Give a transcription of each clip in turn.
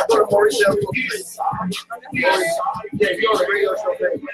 Go to Maurice. Yeah, you're on the radio show, baby.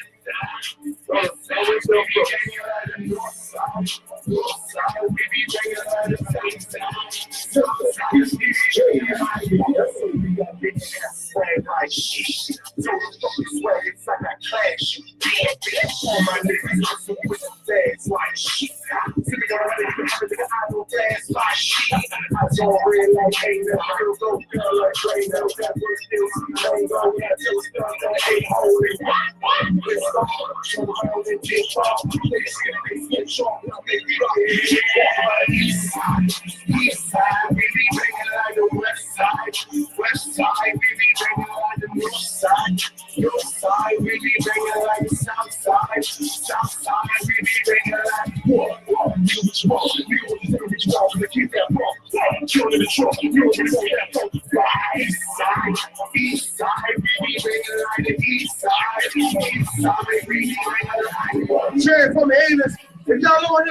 West side, we be bringing like the north side. North side, we be bringing like the south side. South side, we be bringing like what? You was wrong, you was wrong, to keep that wrong. Killing the truck, you was that wrong. East side, we be bringing like the east side. East side, we be bringing like. Share it for me, Avis. If y'all know it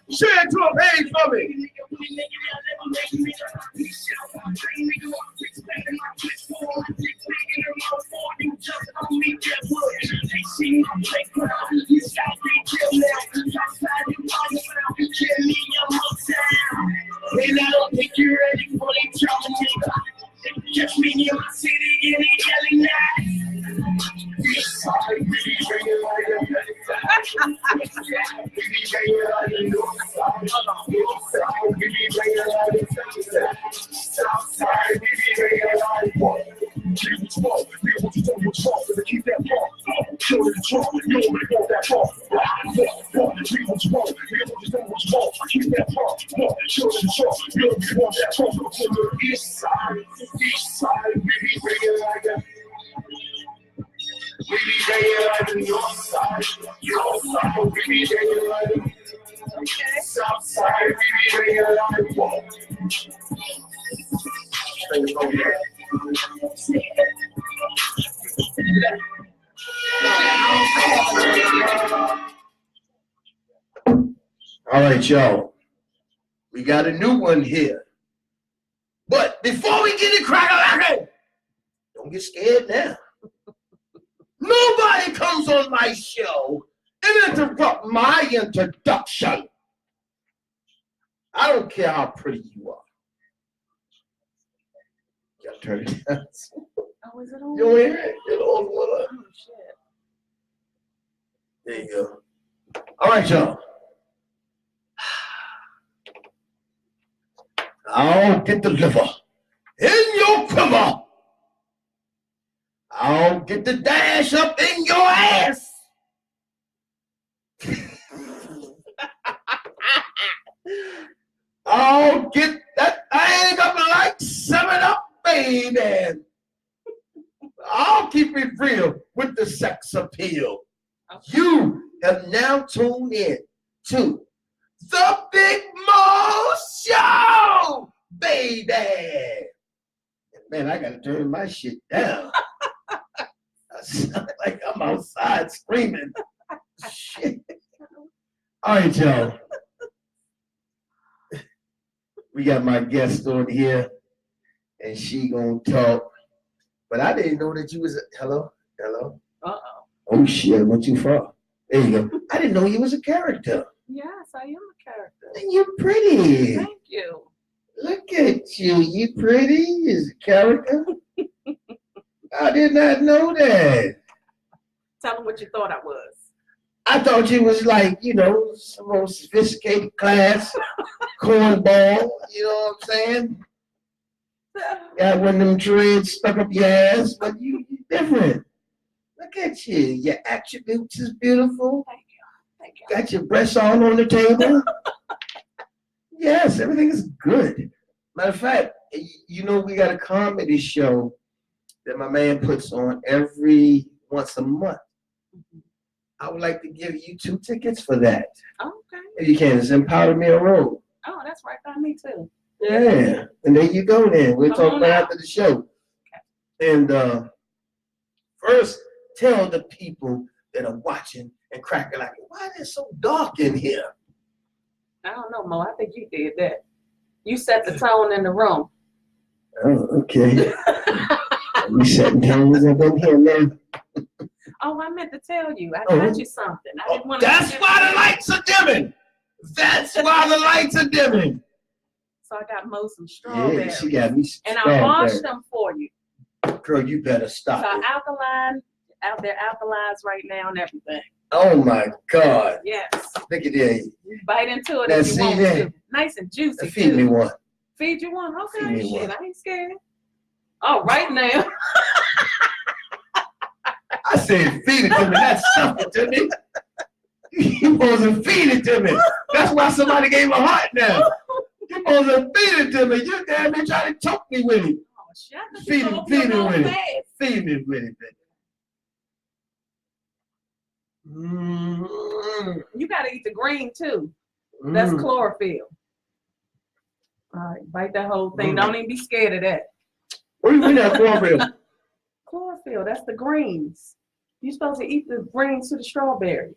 is, share it to a page for me. And I don't think you're ready for the trouble, nigga. Catch me near my city in the early night. East side, we be bringing like a we be bringing like a north side. North side, we be bringing like a south side. South side, we be bringing like what? You was wrong, you was wrong, to keep that wrong. Killing the truck, you only want that wrong. You was wrong, you was wrong, to keep that wrong. Killing the truck, you only want that wrong. To the east side, we be bringing like a. We be bringing like the north side. North side, we be bringing like the south side. We be bringing like what? All right, y'all. We got a new one here. But before we get it crack-a-lackin', don't get scared now. Nobody comes on my show and interrupt my introduction. I don't care how pretty you are. You gotta turn it down. Oh, is it on? You don't hear it? It's on one up. Oh, shit. There you go. All right, y'all. I'll get the liver in your quiver. I'll get the dash up in your ass. I'll get that thing up like 7-Up, baby. I'll keep it real with the sex appeal. Okay. You have now tuned in to the Big Mo Show, baby. Man, I gotta turn my shit down. I sound like I'm outside screaming. Shit. All right, y'all. We got my guest on here, and she gonna talk. But I didn't know that you was hello. Uh-oh. Oh shit, I went too far. There you go. I didn't know you was a character. Yes, I am a character. And you're pretty. Thank you. Look at you. You pretty is a character. I did not know that. Tell them what you thought I was. I thought you was like, you know, some more sophisticated class, cornball, you know what I'm saying? Got one of them dreads stuck up your ass, but you different. Look at you. Your attributes is beautiful. Thank you. Thank you. Got your breasts all on the table. Yes, everything is good. Matter of fact, you know, we got a comedy show that my man puts on every once a month. Mm-hmm. I would like to give you 2 tickets for that. Okay. If you can, it's in Powder Mill Road. Oh, that's right by me too. Yeah, and there you go then. We'll talk about after the show. Okay. And first, tell the people that are watching and cracking like, why is it so dark in here? I don't know, Mo. I think you did that. You set the tone in the room. Oh, okay. We setting tones up in here now. Oh, I meant to tell you. I got you something. I didn't want to. That's why the lights are dimming. That's why the lights are dimming. So I got Mo some strawberries. Yeah, she got me some and I washed them for you. Girl, you better stop so it. They're alkalized right now and everything. Oh my God. Yes. Look at that. You bite into it if you want to. Nice and juicy. Feed me one. Feed you one? Okay, Feed me shit, one. I ain't scared. Oh, right now. I said feed it to me, not stuff it to me. You supposed to feed it to me. That's why somebody gave a heart now. You supposed to feed it to me. You damn near trying to choke me with it. Oh, shut Feed me with it. Feed me with it, baby. You gotta eat the green too. That's chlorophyll. All right, bite that whole thing. Don't even be scared of that. What do you mean that chlorophyll? Chlorophyll, that's the greens. You're supposed to eat the greens to the strawberry.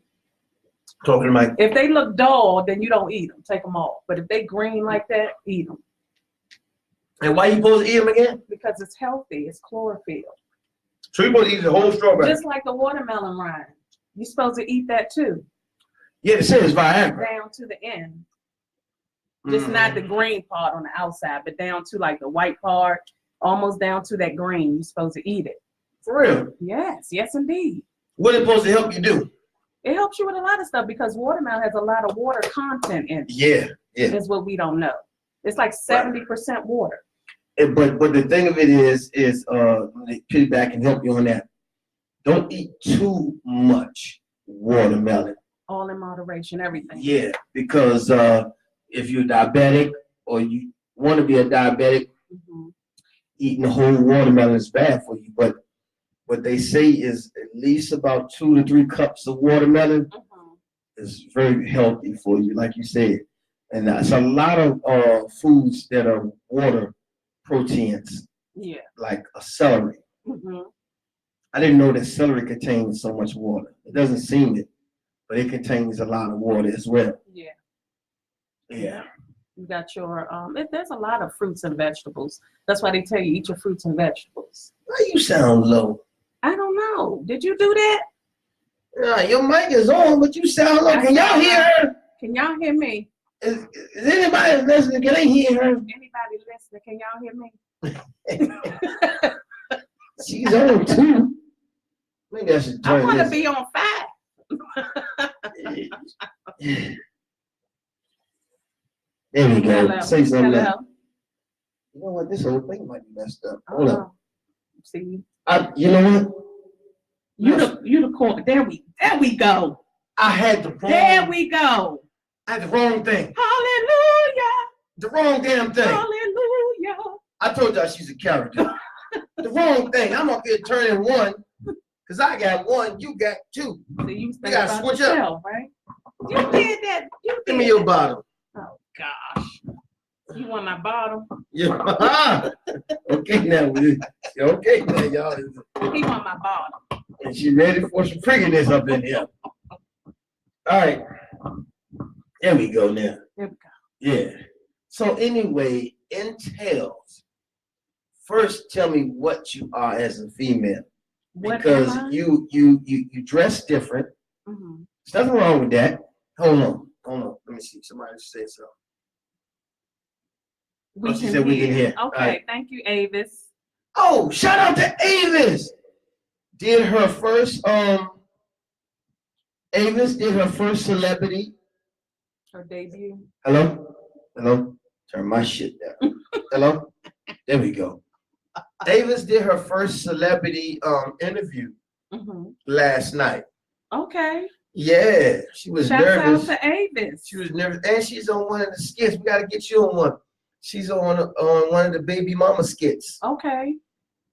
Talking about. If they look dull, then you don't eat them. Take them off. But if they green like that, eat them. And why you supposed to eat them again? Because it's healthy. It's chlorophyll. So you're supposed to eat the whole strawberry? Just like the watermelon rind. You're supposed to eat that too. Yeah, it says Viagra. Down to the end. Just not the green part on the outside, but down to like the white part, almost down to that green. You're supposed to eat it. For real? Yes, yes indeed. What is it supposed to help you do? It helps you with a lot of stuff because watermelon has a lot of water content in it. Yeah. Is what we don't know. It's like 70% water. But the thing of it is piggyback can help you on that. Don't eat too much watermelon. All in moderation, everything. Yeah, because if you're diabetic or you want to be a diabetic, eating the whole watermelon is bad for you. But what they say is at least about 2 to 3 cups of watermelon is very healthy for you, like you said. And it's a lot of foods that are water proteins. Yeah. Like a celery. I didn't know that celery contains so much water. It doesn't seem it, but it contains a lot of water as well. Yeah. Yeah. You got your there's a lot of fruits and vegetables. That's why they tell you eat your fruits and vegetables. Why you sound low? I don't know. Did you do that? Your mic is on, but you sound low. Can y'all hear her? Can y'all hear me? Is anybody listening? Can they hear her? Anybody listening? Can y'all hear me? She's on too. Maybe I should turn I want to this. be on 5. There we go. Hello. Say something. Hello. You know what? This whole thing might be messed up. Hold on. See. You know what? You the corner. There we go. I had the wrong. There we go. I had the wrong thing. Hallelujah. The wrong damn thing. Hallelujah. I told y'all she's a character. The wrong thing. I'm up here turning 1. Because I got 1, you got 2. So you gotta switch up, right? You did that. Give me your bottle. Oh gosh. You want my bottle? Yeah. Okay now. Okay now, y'all. He want my bottle. And she ready for some prettiness up in here. All right. There we go now. There we go. Yeah. So anyway, entails. First, tell me what you are as a female. Because you dress different. There's nothing wrong with that. Hold on. Let me see. Somebody said something. She said we can hear. Okay, right. Thank you, Avis. Oh, shout out to Avis. Did her first Avis did her first celebrity. Her debut. Hello? Turn my shit down. Hello? There we go. Avis did her first celebrity interview last night. Okay. Yeah, she was nervous. Shout out to Avis. She was nervous, and she's on one of the skits. We got to get you on one. She's on one of the baby mama skits. Okay.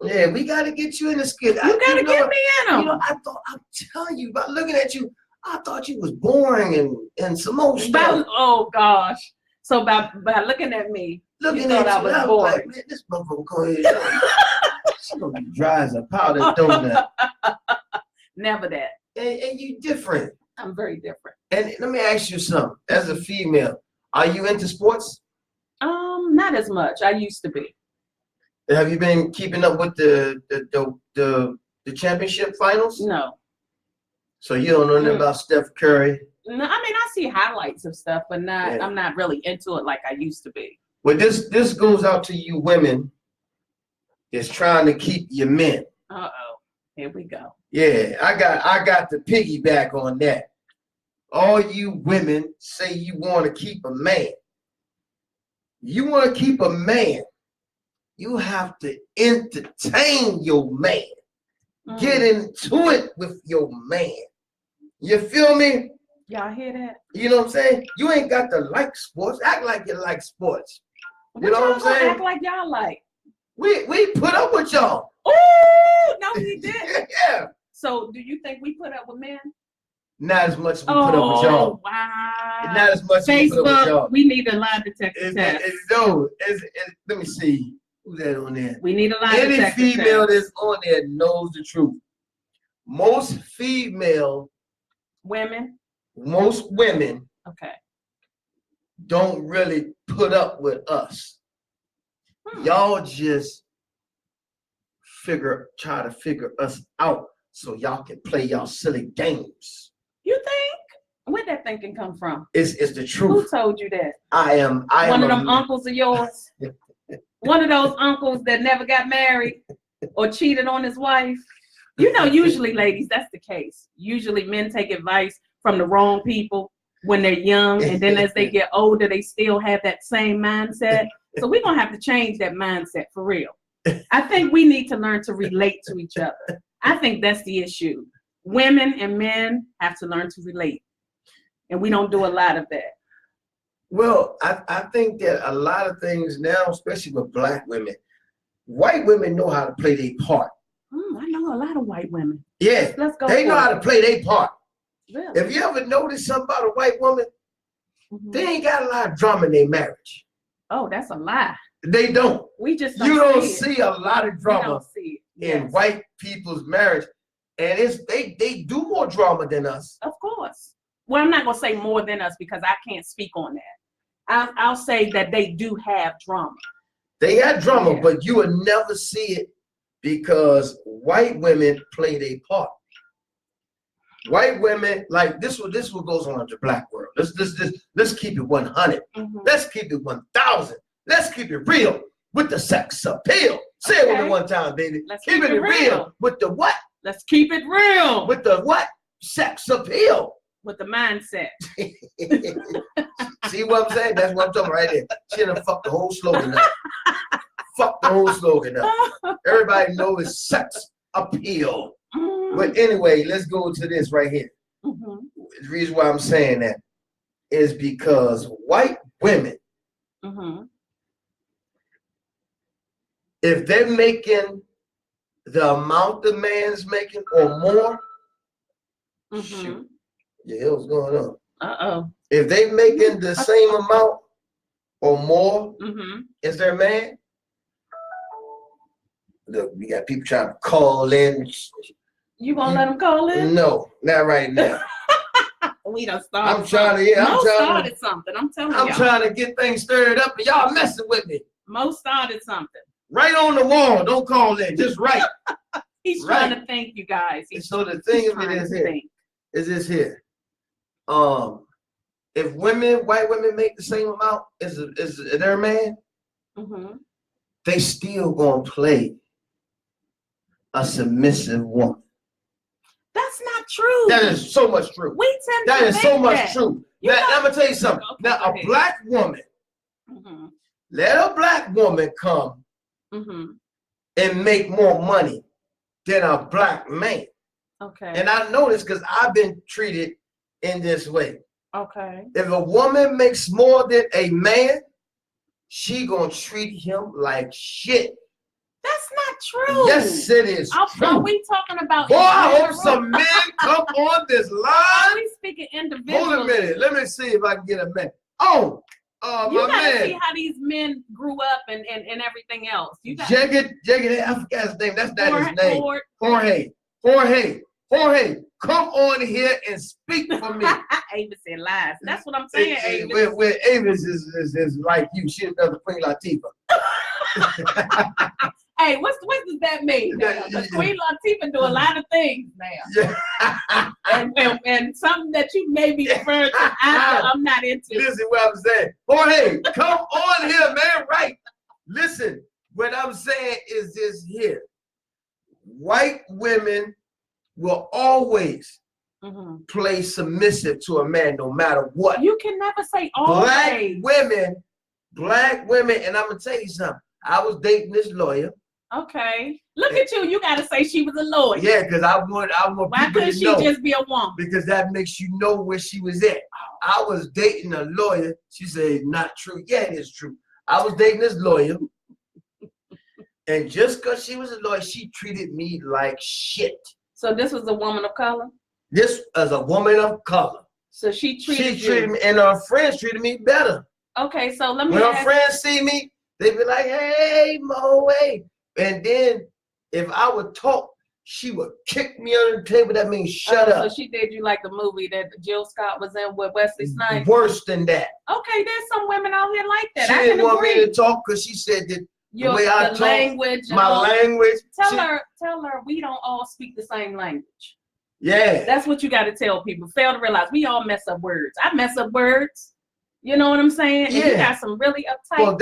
Yeah, we got to get you in the skit. You got to get me in them. You know, I'm telling you, by looking at you, I thought you was boring and some old stuff. Oh gosh. So by looking at me, looking you at thought you, I was boring. like, man, this motherfucker going here. She's gonna be dry as a powder donut. Never that. And you different. I'm very different. And let me ask you something. As a female, are you into sports? Not as much. I used to be. Have you been keeping up with the championship finals? No. So you don't know nothing about Steph Curry? No, I mean I see highlights of stuff, but not. Yeah. I'm not really into it like I used to be. Well, this goes out to you women that's trying to keep your men. Here we go. Yeah, I got to piggyback on that. All you women say you want to keep a man. You want to keep a man, you have to entertain your man. Get into it with your man. You feel me? Y'all hear that? You know what I'm saying? You ain't got to like sports. Act like you like sports. You know what I'm saying? Act like y'all like. We put up with y'all. Oh, no, we did. Yeah. So, do you think we put up with men? Not as much as we put up with y'all. Wow. Not as much as we put up with y'all. We need a lie detector test. Let me see. Who's that on there? We need a lie detector test. Any female that's on there knows the truth. Most women okay, don't really put up with us. Y'all just try to figure us out so y'all can play y'all silly games. You think? Where'd that thinking come from? It's the truth. Who told you that? I am one of them uncles of yours. One of those uncles that never got married or cheated on his wife. You know, usually, ladies, that's the case. Usually men take advice from the wrong people when they're young, and then as they get older, they still have that same mindset. So we're going to have to change that mindset for real. I think we need to learn to relate to each other. I think that's the issue. Women and men have to learn to relate, and we don't do a lot of that. Well, I think that a lot of things now, especially with Black women, white women know how to play their part. I know a lot of white women. Yeah, let's go. They know how to play their part. Really? If you ever noticed something about a white woman, they ain't got a lot of drama in their marriage. Oh, that's a lie. They don't. We just don't. You don't see a lot of drama don't see it. in white people's marriage, and they do more drama than us. Of course. Well, I'm not gonna say more than us because I can't speak on that. I'll say that they do have drama. They have drama, but you will never see it because white women play their part. White women, like this what goes on in the Black world. Let's keep it 100. Let's keep it 1,000. Let's keep it real with the sex appeal. Say it with me one time, baby. Let's keep it real with the what? Let's keep it real with the what? Sex appeal. With the mindset. See what I'm saying? That's what I'm talking right there. She done fucked the whole slogan up. Fuck the whole slogan up. Everybody knows it's sex appeal. But anyway, let's go to this right here. The reason why I'm saying that is because white women, if they're making the amount the man's making or more, shoot, the hell's going on? If they making the same amount or more as their man, look, we got people trying to call in. You won't let them call in? No, not right now. We done started. I'm trying to. Started something. I'm telling you. I'm trying to get things stirred up, and y'all messing with me. Mo started something. Right on the wall. Don't call in. Just right. He's trying to think, you guys. So the thing of it is here. Is this here? If white women make the same amount as their man, they still gonna play a submissive woman. That's not true. That is so much true. We tend that to is so much true. Now, I'm gonna tell you something. Okay, now, a black woman, let a black woman come and make more money than a black man. Okay. And I know this because I've been treated in this way. Okay. If a woman makes more than a man, she gonna treat him like shit. That's not true. Yes, it is true. Are we talking about? Boy, I hope some men come on this line. Are we speaking individually? Hold a minute. Let me see if I can get a man. Oh, you my gotta man. see how these men grew up and everything else. You got Jagged, I forgot his name. That's not his name. Jorge. Jorge, come on here and speak for me. Avis said lies. That's what I'm saying, Avis. Where Avis is like you. She another Queen Latifah. Hey, what does that mean? Because Queen Latifah do a lot of things now. Yeah. and something that you may be referring to after, I'm not into. Listen what I'm saying. Jorge, come on here, man. Right. Listen, what I'm saying is this here. White women will always play submissive to a man no matter what. You can never say always. Black women, and I'm gonna tell you something. I was dating this lawyer. Okay. Look at you. You gotta say she was a lawyer. Yeah, because I want Why people couldn't to she know. just be a woman? Because that makes you know where she was at. I was dating a lawyer. She said, not true. Yeah, it is true. I was dating this lawyer. And just because she was a lawyer, she treated me like shit. So this was a woman of color? This is a woman of color. So she treated me, and her friends treated me better. Okay, so let me When her friends see me, they be like, hey, Moe. And then if I would talk, she would kick me under the table. That means shut up. So she did you like the movie that Jill Scott was in with Wesley Snipes? Worse than that. Okay, there's some women out here like that. She didn't want me to talk because she said that the way I talk, language, my language. Tell her we don't all speak the same language. Yeah. That's what you got to tell people. Fail to realize we all mess up words. I mess up words. You know what I'm saying? Yeah. And you got some really uptight people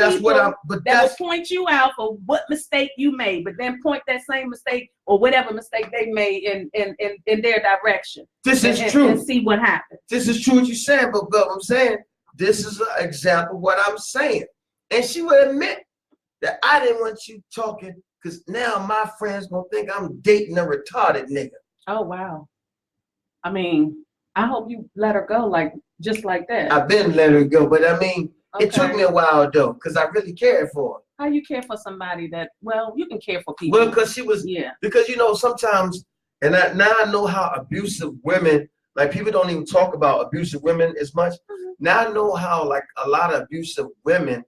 that will point you out for what mistake you made, but then point that same mistake or whatever mistake they made in their direction. This is true. And see what happens. This is true what you're saying, but I'm saying this is an example of what I'm saying. And she would admit that I didn't want you talking because now my friends gonna think I'm dating a retarded nigga. Oh wow. I mean, I hope you let her go just like that. I've been letting her go, but I mean, It took me a while though, because I really cared for her. How you care for somebody that, well, you can care for people. Well, because she was, because you know, sometimes, and now I know how abusive women, like people don't even talk about abusive women as much. Now I know how like a lot of abusive women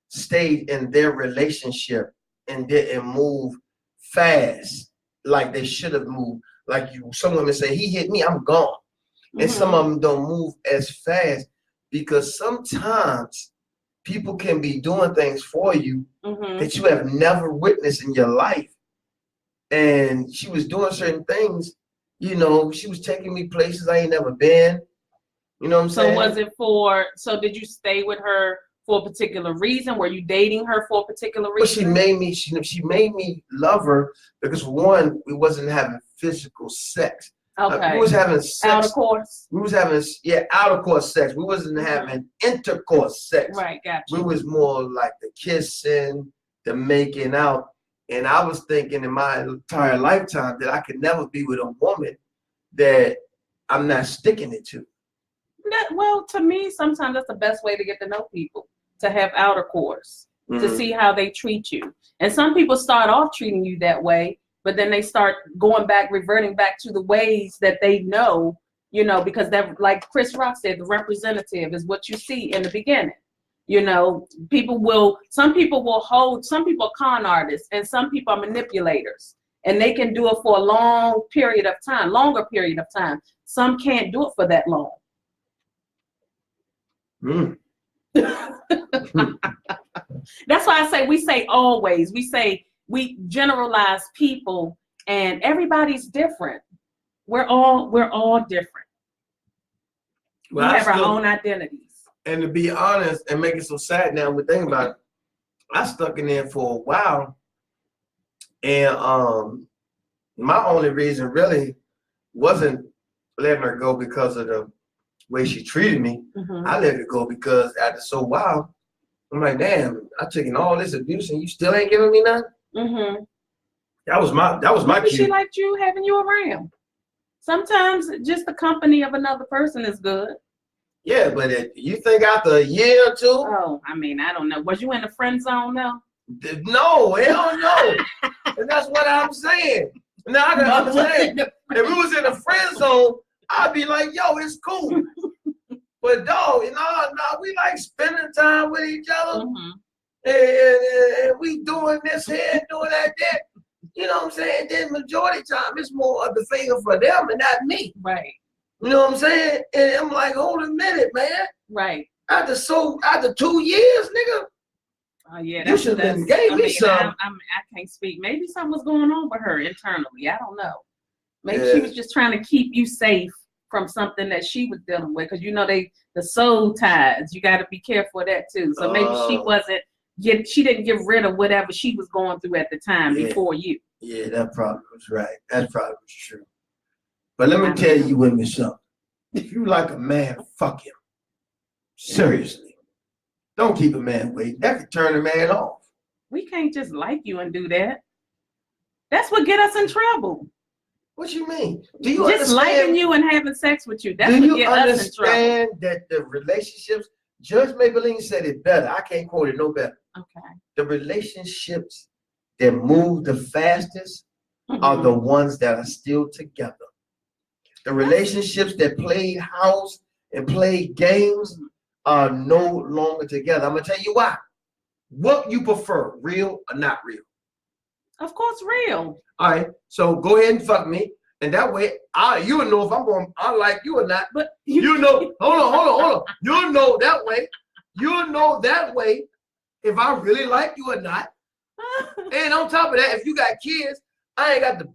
stayed in their relationship and didn't move fast like they should have moved. Like some women say, he hit me, I'm gone. And some of them don't move as fast because sometimes people can be doing things for you that you have never witnessed in your life. And she was doing certain things, you know, she was taking me places I ain't never been. You know what I'm saying? So was it so did you stay with her for a particular reason? Were you dating her for a particular reason? Well, she made me love her because one, we wasn't having physical sex. Okay. We was having sex. Out of course. We was having, out of course sex. We wasn't having intercourse sex. Right, gotcha. We was more like the kissing, the making out. And I was thinking in my entire lifetime that I could never be with a woman that I'm not sticking it to. Well, to me, sometimes that's the best way to get to know people, to have outer course, to see how they treat you. And some people start off treating you that way, but then they start reverting back to the ways that they know, you know, because that, like Chris Rock said, the representative is what you see in the beginning. You know, some people are con artists and some people are manipulators, and they can do it for a longer period of time. Some can't do it for that long. That's why I say we say always. We generalize people, and everybody's different. We're all different. We have our own identities. And to be honest, and make it so sad now, we think about it, I stuck in there for a while, and my only reason really wasn't letting her go because of the way she treated me. I let her go because after so while, I'm like, damn, I taken all this abuse and you still ain't giving me nothing. That was my cue. She liked you, having you around. Sometimes just the company of another person is good. Yeah, but you think after a year or two? Oh, I mean, I don't know. Was you in the friend zone though? No, hell no. And that's what I'm saying. Now I can understand. If we was in a friend zone, I'd be like, yo, it's cool. But dog, we like spending time with each other. And we doing this here, doing that there. You know what I'm saying? Then majority of the time, it's more of the finger for them and not me. Right. You know what I'm saying? And I'm like, hold a minute, man. Right. After 2 years, nigga. Oh yeah, you should have gave me some. I can't speak. Maybe something was going on with her internally. I don't know. Maybe she was just trying to keep you safe from something that she was dealing with, because you know the soul ties. You got to be careful of that too. So maybe she didn't get rid of whatever she was going through at the time before you. Yeah, that probably was right. That probably was true. But let me tell you women something. If you like a man, fuck him. Seriously. Don't keep a man waiting. That could turn a man off. We can't just like you and do that. That's what get us in trouble. What you mean? Do you just liking you and having sex with you? That's what get us in trouble. Do you understand that the relationships? Judge Maybelline said it better. I can't quote it no better. Okay. The relationships that move the fastest are the ones that are still together. The relationships that played house and played games are no longer together. I'm gonna tell you why. What you prefer, real or not real? Of course, real. All right, so go ahead and fuck me, and that way, you will know if I'm going to like you or not. But you know, hold on. You'll know that way. You'll know that way if I really like you or not. And on top of that, if you got kids, I ain't got to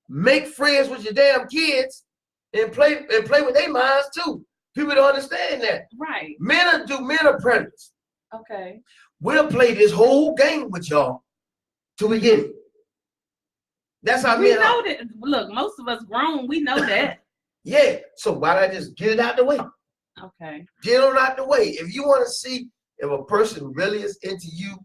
make friends with your damn kids and play with their minds too. People don't understand that. Right. Men are predators. Okay. We'll play this whole game with y'all to begin. That's how we know that. Look, most of us grown, we know that. Yeah. So why don't I just get it out the way? Okay. Get it out the way. If you want to see if a person really is into you,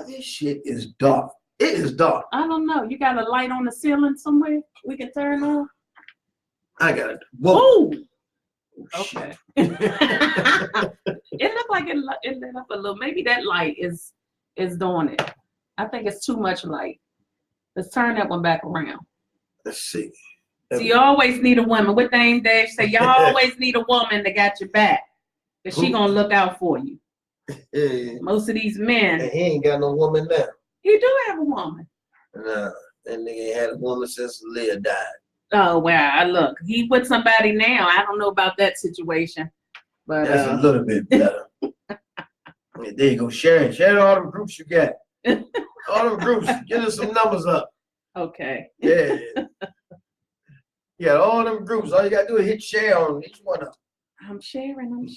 this shit is dark. It is dark. I don't know. You got a light on the ceiling somewhere we can turn on? I got it. Whoa. Ooh. Okay. It looked like it lit up a little. Maybe that light is doing it. I think it's too much light. Let's turn that one back around. Let's see. So you always need a woman. What Dame Dash say? You always need a woman that got your back. That she gonna look out for you. Most of these men. And he ain't got no woman now. He do have a woman. Nah, that nigga ain't had a woman since Leah died. Oh well, look, he with somebody now. I don't know about that situation, but that's a little bit better. There you go, share all them groups you got. All them groups, get us some numbers up. Okay. Yeah. Yeah, all them groups. All you gotta do is hit share on each one of them. I'm sharing.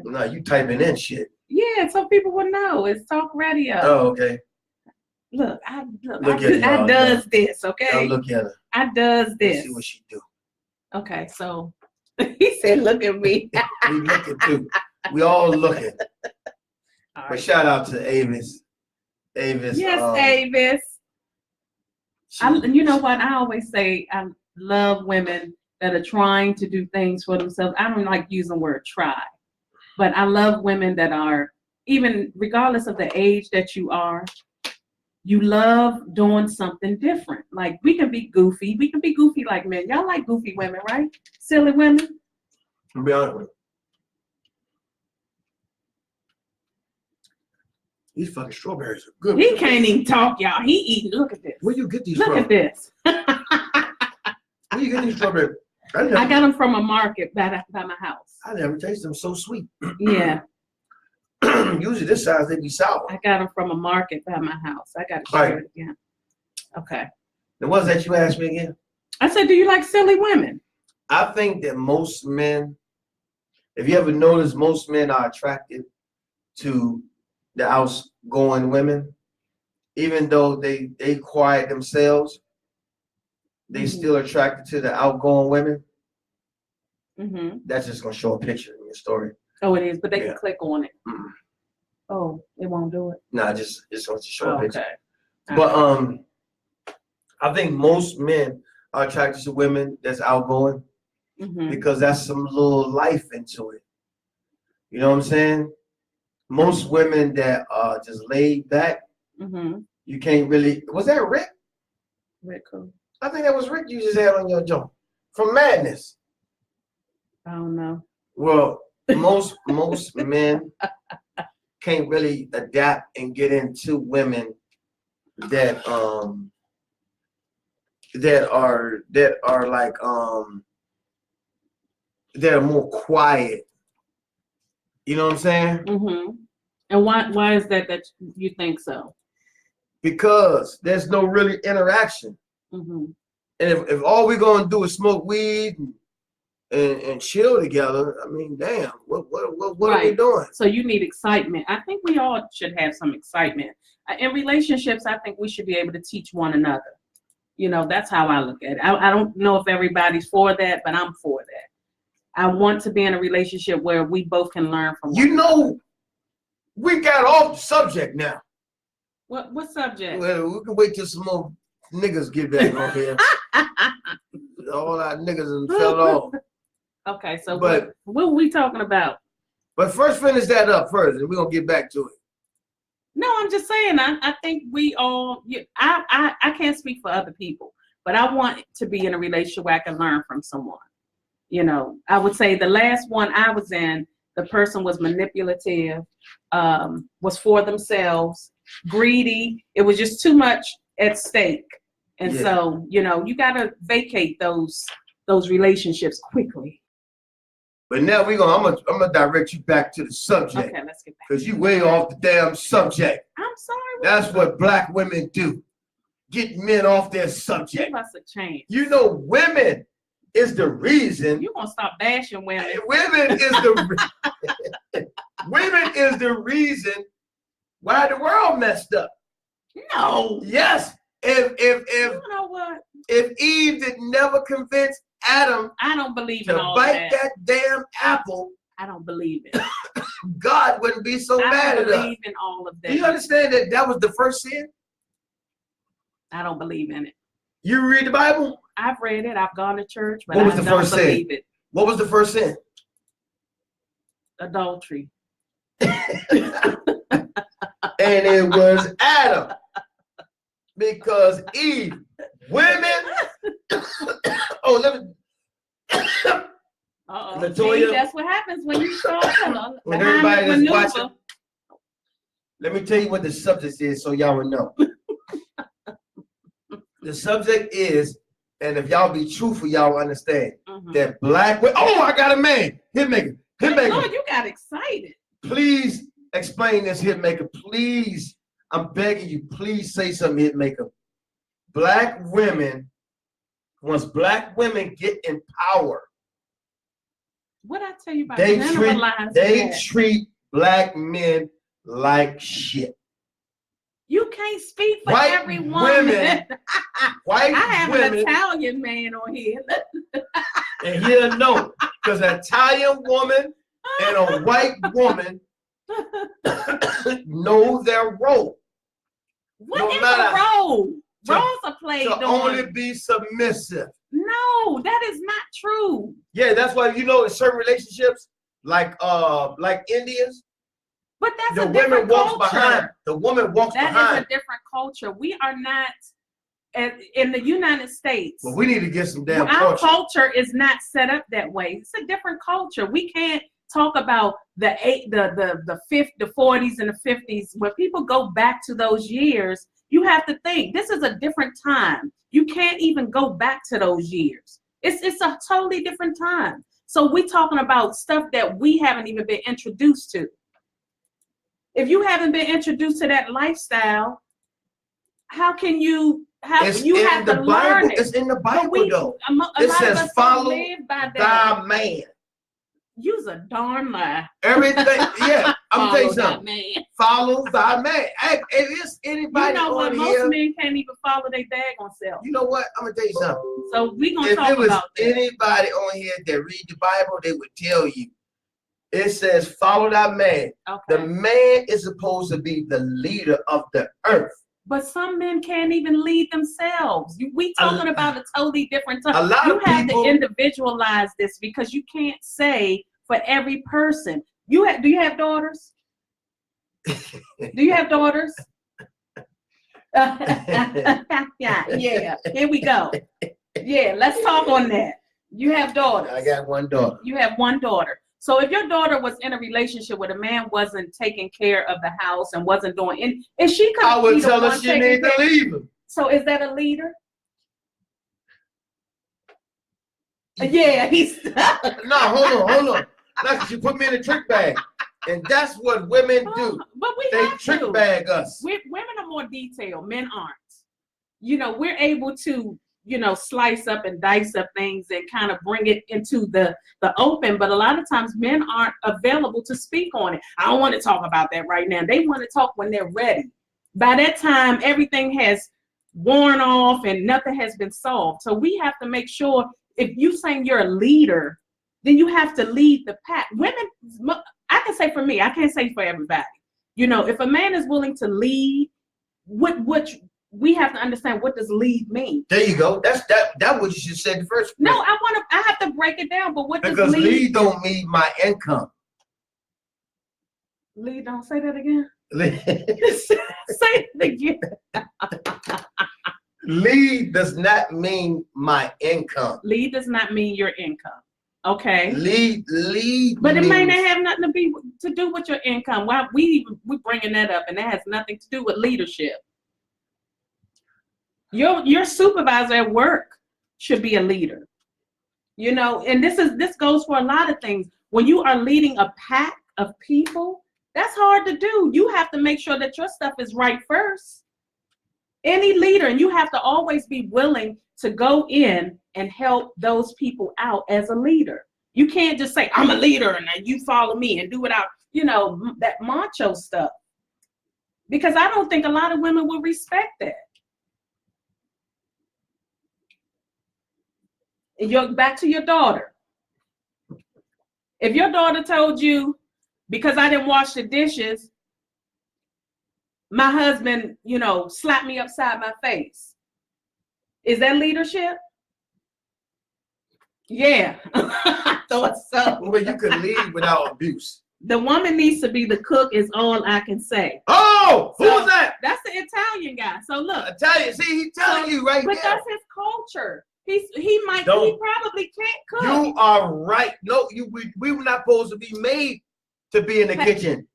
No, you typing in shit. Yeah, so people will know. It's talk radio. Oh, okay. Look, I does this, okay? Now look at her. I does this. Let's see what she do. Okay, so he said, "Look at me." We looking too. We all looking. All right. But shout out to Avis. Yes, Avis. You know what? I always say I love women that are trying to do things for themselves. I don't like using the word try, but I love women that are, even regardless of the age that you are, you love doing something different. Like we can be goofy. We can be goofy like men. Y'all like goofy women, right? Silly women. I'll be honest with you. These fucking strawberries are good. He can't even talk, y'all. He eating. Look at this. Where you get these from? Look at this. Where you get these strawberries? I got them from a market by my house. I never tasted them so sweet. Yeah. Usually this size, they be sour. I got them from a market by my house. I got to share it again. Okay. And what's that you asked me again? I said, do you like silly women? I think that most men, if you ever notice, most men are attracted to the outgoing women. Even though they quiet themselves, they still attracted to the outgoing women. That's just going to show a picture in your story. Oh, it is, but they can click on it. Oh, it won't do it? No, just wants to show a picture. But I think most men are attracted to women that's outgoing because that's some little life into it. You know what I'm saying? Most women that are just laid back, you can't really. Was that Rick? Rick who? I think that was Rick you just had on your joint from Madness. I don't know. Well, most men can't really adapt and get into women that that are like that are more quiet. You know what I'm saying? Mm-hmm. And why is that you think so? Because there's no really interaction. Mm-hmm. And if all we're gonna do is smoke weed and chill together, I mean, damn, what Right. are we doing? So you need excitement. I think we all should have some excitement. In relationships, I think we should be able to teach one another. You know, that's how I look at it. I don't know if everybody's for that, but I'm for that. I want to be in a relationship where we both can learn from one You know, we got off the subject now. What subject? Well, we can wait till some more niggas get back on here. All our niggas and fell off. Okay, so but what are we talking about? But first finish that up first, and we're gonna get back to it. No, I'm just saying. I think we all. I can't speak for other people, but I want to be in a relationship where I can learn from someone. You know, I would say the last one I was in, the person was manipulative, was for themselves, greedy. It was just too much at stake, and so you know you gotta vacate those relationships quickly. But now I'm gonna direct you back to the subject. Okay, let's get back. Because you way off the damn subject. I'm sorry. That's what black women do. Get men off their subject. Give us a chance. You know, women is the reason. You gonna stop bashing women? Women is the reason why the world messed up. No. Yes. If you know what? If Eve did never convince Adam, I don't believe to in all bite that damn apple, I don't believe it. God wouldn't be so mad at us. I don't believe in all of that. Do you understand that was the first sin? I don't believe in it. You read the Bible? I've read it. I've gone to church, but what was I the don't first believe sin? it. What was the first sin? Adultery. And it was Adam. Because Eve, women. Oh, let me. See, that's what happens when you start when everybody is watching. Let me tell you what the subject is so y'all will know. The subject is, and if y'all be truthful, y'all will understand that black women. Oh, I got a man. Hitmaker. Lord, you got excited. Please explain this, Hitmaker. Please. I'm begging you, please say something, Hitmaker. Black women, once black women get in power, what I tell you about they treat black men like shit. You can't speak for white every woman. White I have women, an Italian man on here. And he'll know, because an Italian woman and a white woman know their role. What is a role? Roles are played to only be submissive. No, that is not true. Yeah, that's why in certain relationships, like Indians. But that's the a different culture. Behind. The woman walks behind. That is a different culture. We are not in the United States. Well, we need to get some damn Our culture is not set up that way. It's a different culture. We can't talk about the 40s and the 50s. When people go back to those years, you have to think this is a different time. You can't even go back to those years. It's a totally different time. So we're talking about stuff that we haven't even been introduced to. If you haven't been introduced to that lifestyle, how can you? You have to learn it. It's in the Bible, though. It says, "Follow thy man." You's a darn lie. Everything, yeah. I'm telling you something. Follow thy man. Hey, if it's anybody on here, most men can't even follow their daggone self. You know what? I'm gonna tell you something. So we gonna talk about that. If it was anybody on here that read the Bible, they would tell you. It says, "Follow thy man." Okay. The man is supposed to be the leader of the earth. But some men can't even lead themselves. We talking about a totally different time. A lot of people have to individualize this because you can't say for every person. Do you have daughters? Do you have daughters? Yeah. Here we go. Yeah, let's talk on that. You have daughters. I got one daughter. You have one daughter. So if your daughter was in a relationship where the man wasn't taking care of the house and wasn't doing, and she could, I would tell her she needs to leave him. So is that a leader? Yeah, he's no, hold on. Like you put me in a trick bag. And that's what women do. But they trick bag us. Women are more detailed. Men aren't. You know, we're able to, you know, slice up and dice up things and kind of bring it into the open. But a lot of times men aren't available to speak on it. I don't want to talk about that right now. They want to talk when they're ready. By that time, everything has worn off and nothing has been solved. So we have to make sure if you're saying you're a leader, then you have to lead the pack. Women, I can say for me, I can't say for everybody. You know, if a man is willing to lead, what we have to understand, what does lead mean? There you go. That's what you should say the first. No, I have to break it down. But what does because lead don't mean my income. Lead, don't say that again. Say it again. Lead does not mean my income. Lead does not mean your income. Okay. Lead. But it may not have nothing to do with your income. Why we bringing that up, and that has nothing to do with leadership. Your supervisor at work should be a leader. You know, and this goes for a lot of things. When you are leading a pack of people, that's hard to do. You have to make sure that your stuff is right first. Any leader, and you have to always be willing to go in and help those people out as a leader. You can't just say, I'm a leader and then you follow me and do without, you know, that macho stuff. Because I don't think a lot of women will respect that. Back to your daughter. If your daughter told you, because I didn't wash the dishes, my husband, you know, slapped me upside my face. Is that leadership? Yeah. I thought so. Well, you can lead without abuse. The woman needs to be the cook is all I can say. Oh, who was that? That's the Italian guy. So look. Italian. See, he's telling you right now. But that's his culture. He probably can't cook. You are right. No, we were not supposed to be made to be in the kitchen.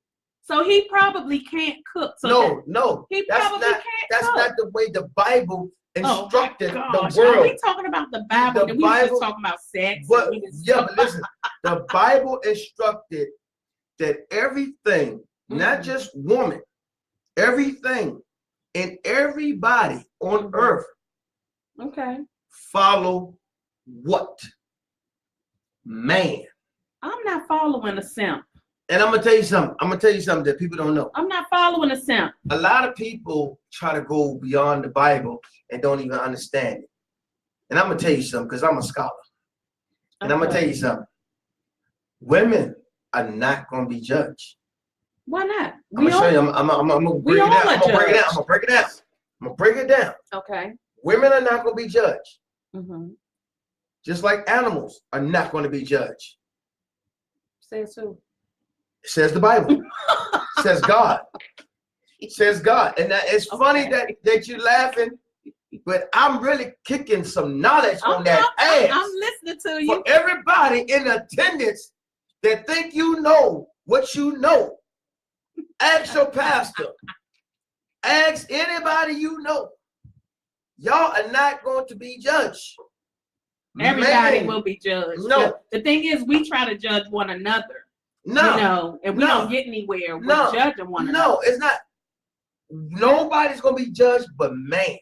So he probably can't cook. So no. He probably can't cook. That's not the way the Bible instructed the world. Are we talking about the Bible? We were just talking about sex. But listen, the Bible instructed that everything, not just woman, everything and everybody on earth, follow what? Man. I'm not following a simp. And I'm gonna tell you something that people don't know. I'm not following a simp. A lot of people try to go beyond the Bible and don't even understand it. And I'm gonna tell you something, because I'm a scholar. And I'm gonna tell you something. Women are not gonna be judged. Why not? I'm gonna show you. I'm gonna break it down. Okay. Women are not gonna be judged. Mm-hmm. Just like animals are not gonna be judged. Says who? Says the Bible. Says God. Says God. And it's funny that you're laughing, but I'm really kicking some knowledge on that ass. I'm listening to you. For everybody in attendance that think you know what you know, ask your pastor. Ask anybody you know. Y'all are not going to be judged. Everybody will be judged. No. The thing is, we try to judge one another. No. You know, and we don't get anywhere with judging one another. No, it's not. Nobody's going to be judged but man.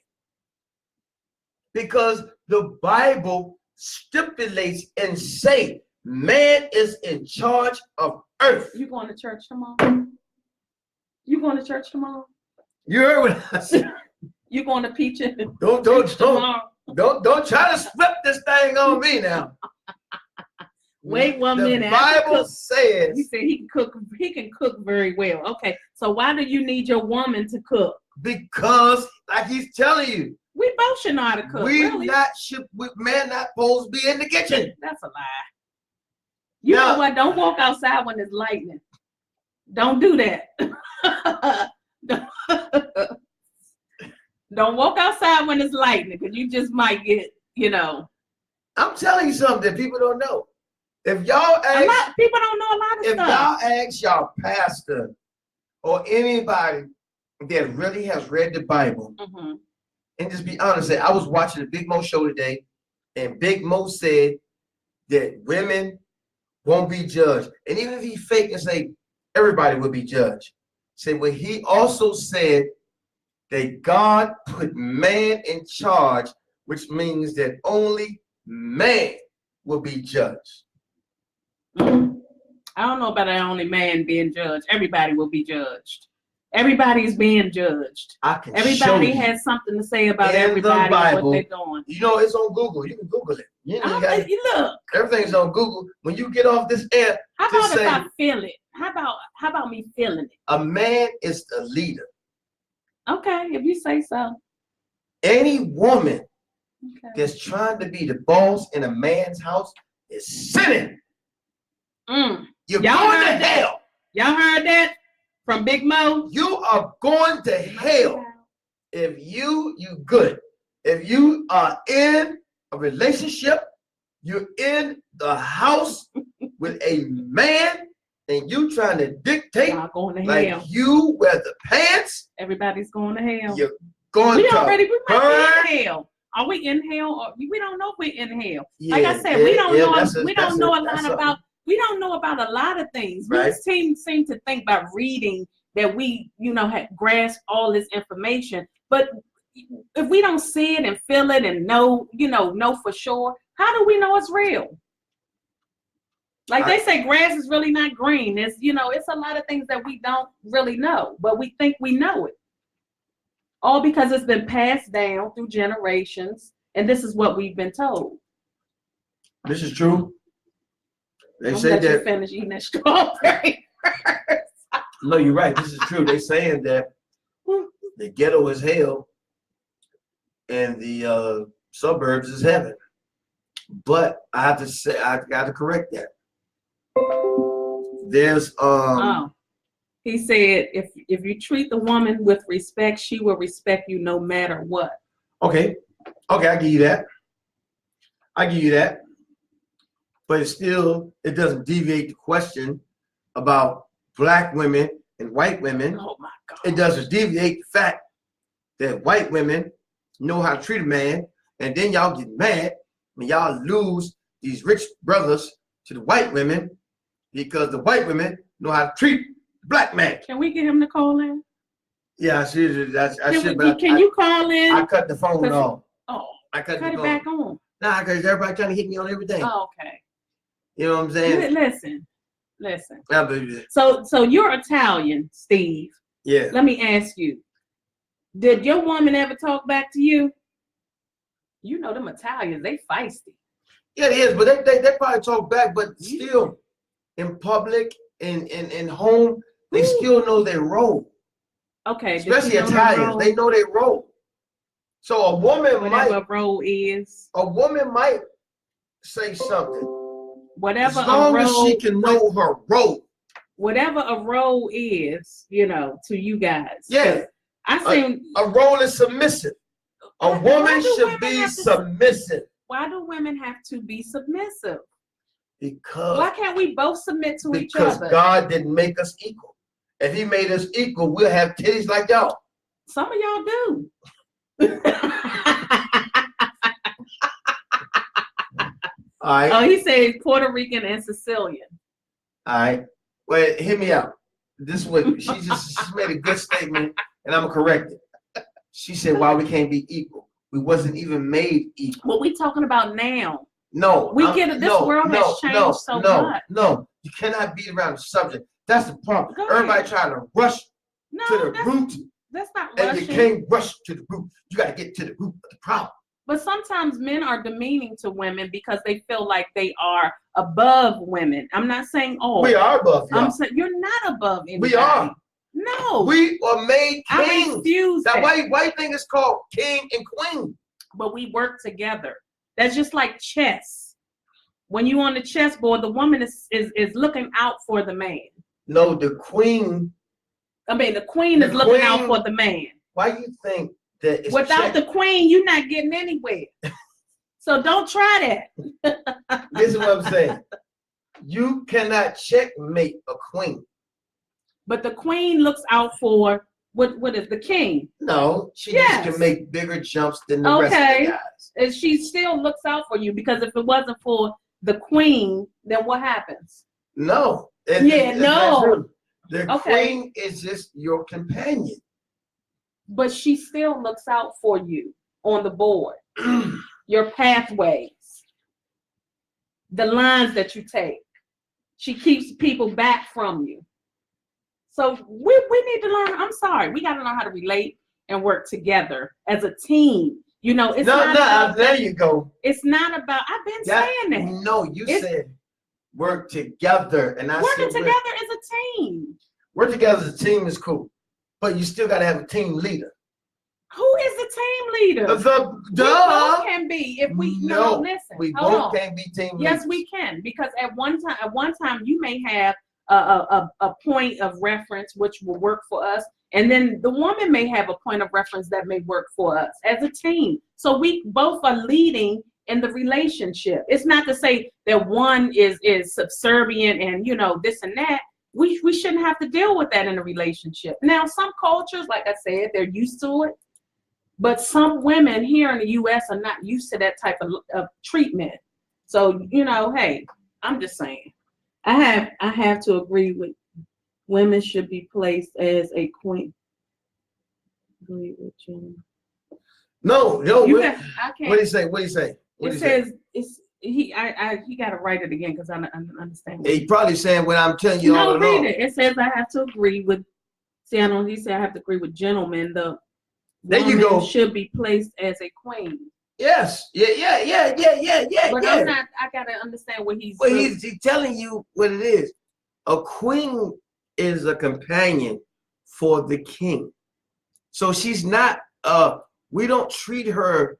Because the Bible stipulates and say man is in charge of earth. You going to church tomorrow? You going to church tomorrow? You heard what I said. You going to preach it? Don't try to flip this thing on me now. Wait 1 minute. The Bible says he said he can cook very well. Okay, so why do you need your woman to cook? Because, like he's telling you, we both should know how to cook. Man not supposed to be in the kitchen. That's a lie. You know what? Don't walk outside when it's lightning. Don't do that. Don't walk outside when it's lightning, because you just might get, you know. I'm telling you something that people don't know. If y'all ask, people don't know a lot of stuff. If y'all ask y'all pastor or anybody that really has read the Bible, and just be honest, I was watching the Big Mo show today, and Big Mo said that women won't be judged. And even if he fake and say everybody will be judged, say, well, he also said that God put man in charge, which means that only man will be judged. I don't know about only man being judged. Everybody will be judged. Everybody's being judged. Everybody has something to say about everybody and what they're doing. You know, it's on Google. You can Google it. You look. Everything's on Google. When you get off this air, how about if I feel it? How about me feeling it? A man is the leader. Okay, if you say so. Any woman that's trying to be the boss in a man's house is sinning. You're going to hell. Y'all heard that from Big Mo? You are going to hell if you good. If you are in a relationship, you're in the house with a man, and you trying to dictate like hell. You wear the pants. Everybody's going to hell. You're going to might be in hell. Are we in hell? Or we don't know if we're in hell. Yeah, like I said, we don't know. We don't know a lot about. We don't know about a lot of things. Right. We seem to think by reading that we, grasp all this information. But if we don't see it and feel it and know for sure, how do we know it's real? Like they say, grass is really not green. It's, it's a lot of things that we don't really know, but we think we know it. All because it's been passed down through generations, and this is what we've been told. This is true. They say that you finish eating that strawberry first. No, you're right. This is true. They're saying that the ghetto is hell and the suburbs is heaven. But I have to say, I got to correct that. There's he said if you treat the woman with respect, she will respect you no matter what. Okay, I give you that. But it doesn't deviate the question about black women and white women. Oh my God. It doesn't deviate the fact that white women know how to treat a man, and then y'all get mad when y'all lose these rich brothers to the white women because the white women know how to treat the black man. Can we get him to call in? Yeah, I should. Can you call in? I cut the phone off. Oh, I cut it back on. Nah, because everybody trying to hit me on everything. Oh, okay. You know what I'm saying? Listen. I believe it. So you're Italian, Steve. Yeah. Let me ask you, did your woman ever talk back to you? You know them Italians, they feisty. Yeah, it is, but they probably talk back, but still in public and in home, they still know their role. Okay. Especially Italians, they know their role. So a woman might say something. Whatever as long as she can know her role. Whatever a role is, to you guys. Yeah. A role is submissive. A woman should be submissive. Why do women have to be submissive? Because why can't we both submit to each other? Because God didn't make us equal. If he made us equal, we'll have titties like y'all. Some of y'all do. All right. Oh, he said Puerto Rican and Sicilian. All right. Well, hear me out. This is what she made a good statement, and I'm gonna correct it. She said, "Why we can't be equal? We wasn't even made equal." What we talking about now? No, we get it. This world has changed so much. No, you cannot beat around the subject. That's the problem. Everybody trying to rush to the root. That's not rushing. And you can't rush to the root. You got to get to the root of the problem. But sometimes men are demeaning to women because they feel like they are above women. I'm not saying all. We are above y'all. I'm saying you're not above anybody. We are. No. We are made kings. I refuse that. White thing is called king and queen. But we work together. That's just like chess. When you on the chessboard, the woman is looking out for the man. No, the queen. The queen is looking out for the man. Why you think that it's without the queen, you're not getting anywhere. So don't try that. This is what I'm saying. You cannot checkmate a queen. But the queen looks out for what is the king? No, she just can make bigger jumps than the rest of the guys. And she still looks out for you because if it wasn't for the queen, then what happens? No. No. The queen is just your companion. But she still looks out for you on the board. Your pathways, the lines that you take. She keeps people back from you. So we need to learn. I'm sorry. We got to learn how to relate and work together as a team. You know, it's not about, there you go. It's not about, I've been saying that. No, you said work together. And I working said together as a team. Work together as a team is cool. But you still got to have a team leader. Who is the team leader? We both can be. If we listen. We both can't be team leaders. Yes, we can, because at one time you may have a point of reference which will work for us, and then the woman may have a point of reference that may work for us as a team. So we both are leading in the relationship. It's not to say that one is subservient and this and that. We shouldn't have to deal with that in a relationship. Now, some cultures, like I said, they're used to it. But some women here in the U.S. are not used to that type of treatment. So, hey, I'm just saying. I have to agree with women should be placed as a queen. Agree with you. No, I can't. What do you say? What do you say? It says he got to write it again because I don't understand. He probably saying what I'm telling you all along. No, read it. It says I have to agree with. See, he said I have to agree with gentlemen. There you go. Should be placed as a queen. Yes. Yeah. But I'm not. I gotta understand what he's. Well, he's telling you what it is. A queen is a companion for the king. So she's not. We don't treat her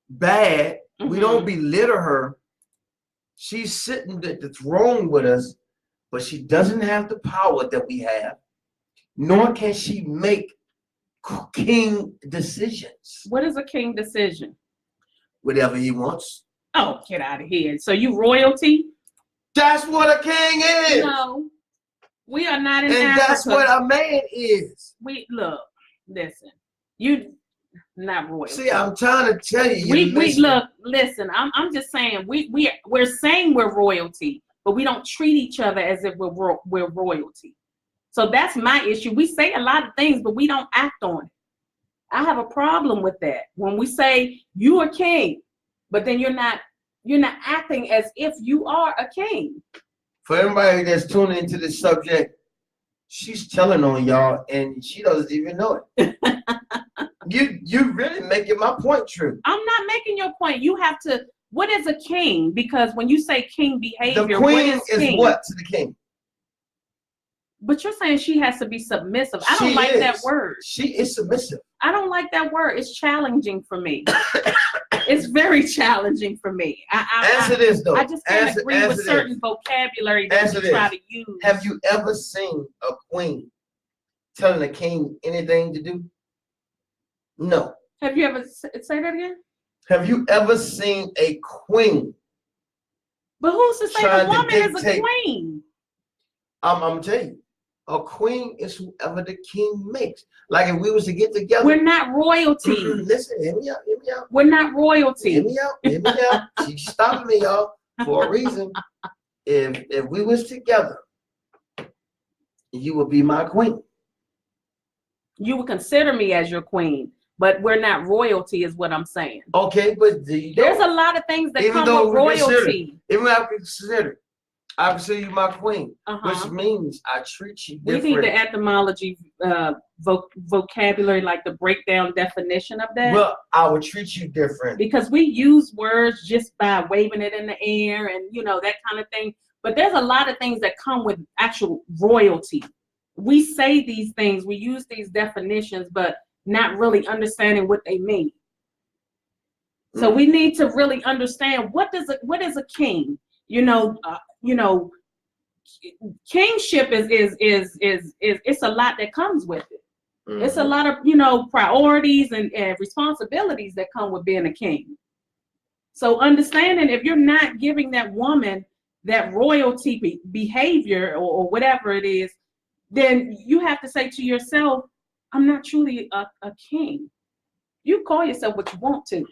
bad. Mm-hmm. We don't belittle her. She's sitting at the throne with us, but she doesn't have the power that we have, nor can she make king decisions. What is a king decision? Whatever he wants. Oh, get out of here. So you royalty? That's what a king is. No, we are not in and Africa. That's what a man is. Listen, you not royalty. See, I'm trying to tell you. Listen, I'm just saying we're saying we're royalty, but we don't treat each other as if we're royalty. So that's my issue. We say a lot of things, but we don't act on it. I have a problem with that. When we say you are king, but then you're not acting as if you are a king. For everybody that's tuning into this subject, she's telling on y'all, and she doesn't even know it. You really making my point true. I'm not making your point. You have to. What is a king? Because when you say king behavior, the queen is what to the king? But you're saying she has to be submissive. I don't like that word. She is submissive. I don't like that word. It's challenging for me. It's very challenging for me. Answer this though. I just can't agree with certain vocabulary that you try to use. Have you ever seen a queen telling a king anything to do? No. Have you ever say that again? Have you ever seen a queen? But who's to say the woman is a queen? I'm gonna tell you. A queen is whoever the king makes. Like if we was to get together. We're not royalty. Listen, hear me out. We're not royalty. Hear me out. She's stopping me, y'all, for a reason. If we was together, you would be my queen. You would consider me as your queen, but we're not royalty, is what I'm saying. Okay, but there's a lot of things that come with royalty. Even I consider you my queen, which means I treat you different. We need the etymology, vocabulary, like the breakdown definition of that. Well, I would treat you different. Because we use words just by waving it in the air and, that kind of thing. But there's a lot of things that come with actual royalty. We say these things, we use these definitions, but not really understanding what they mean. So we need to really understand what is a king. Kingship is it's a lot that comes with it. Mm-hmm. It's a lot of priorities and responsibilities that come with being a king. So understanding if you're not giving that woman that royalty behavior or whatever it is, then you have to say to yourself, I'm not truly a king. You call yourself what you want to.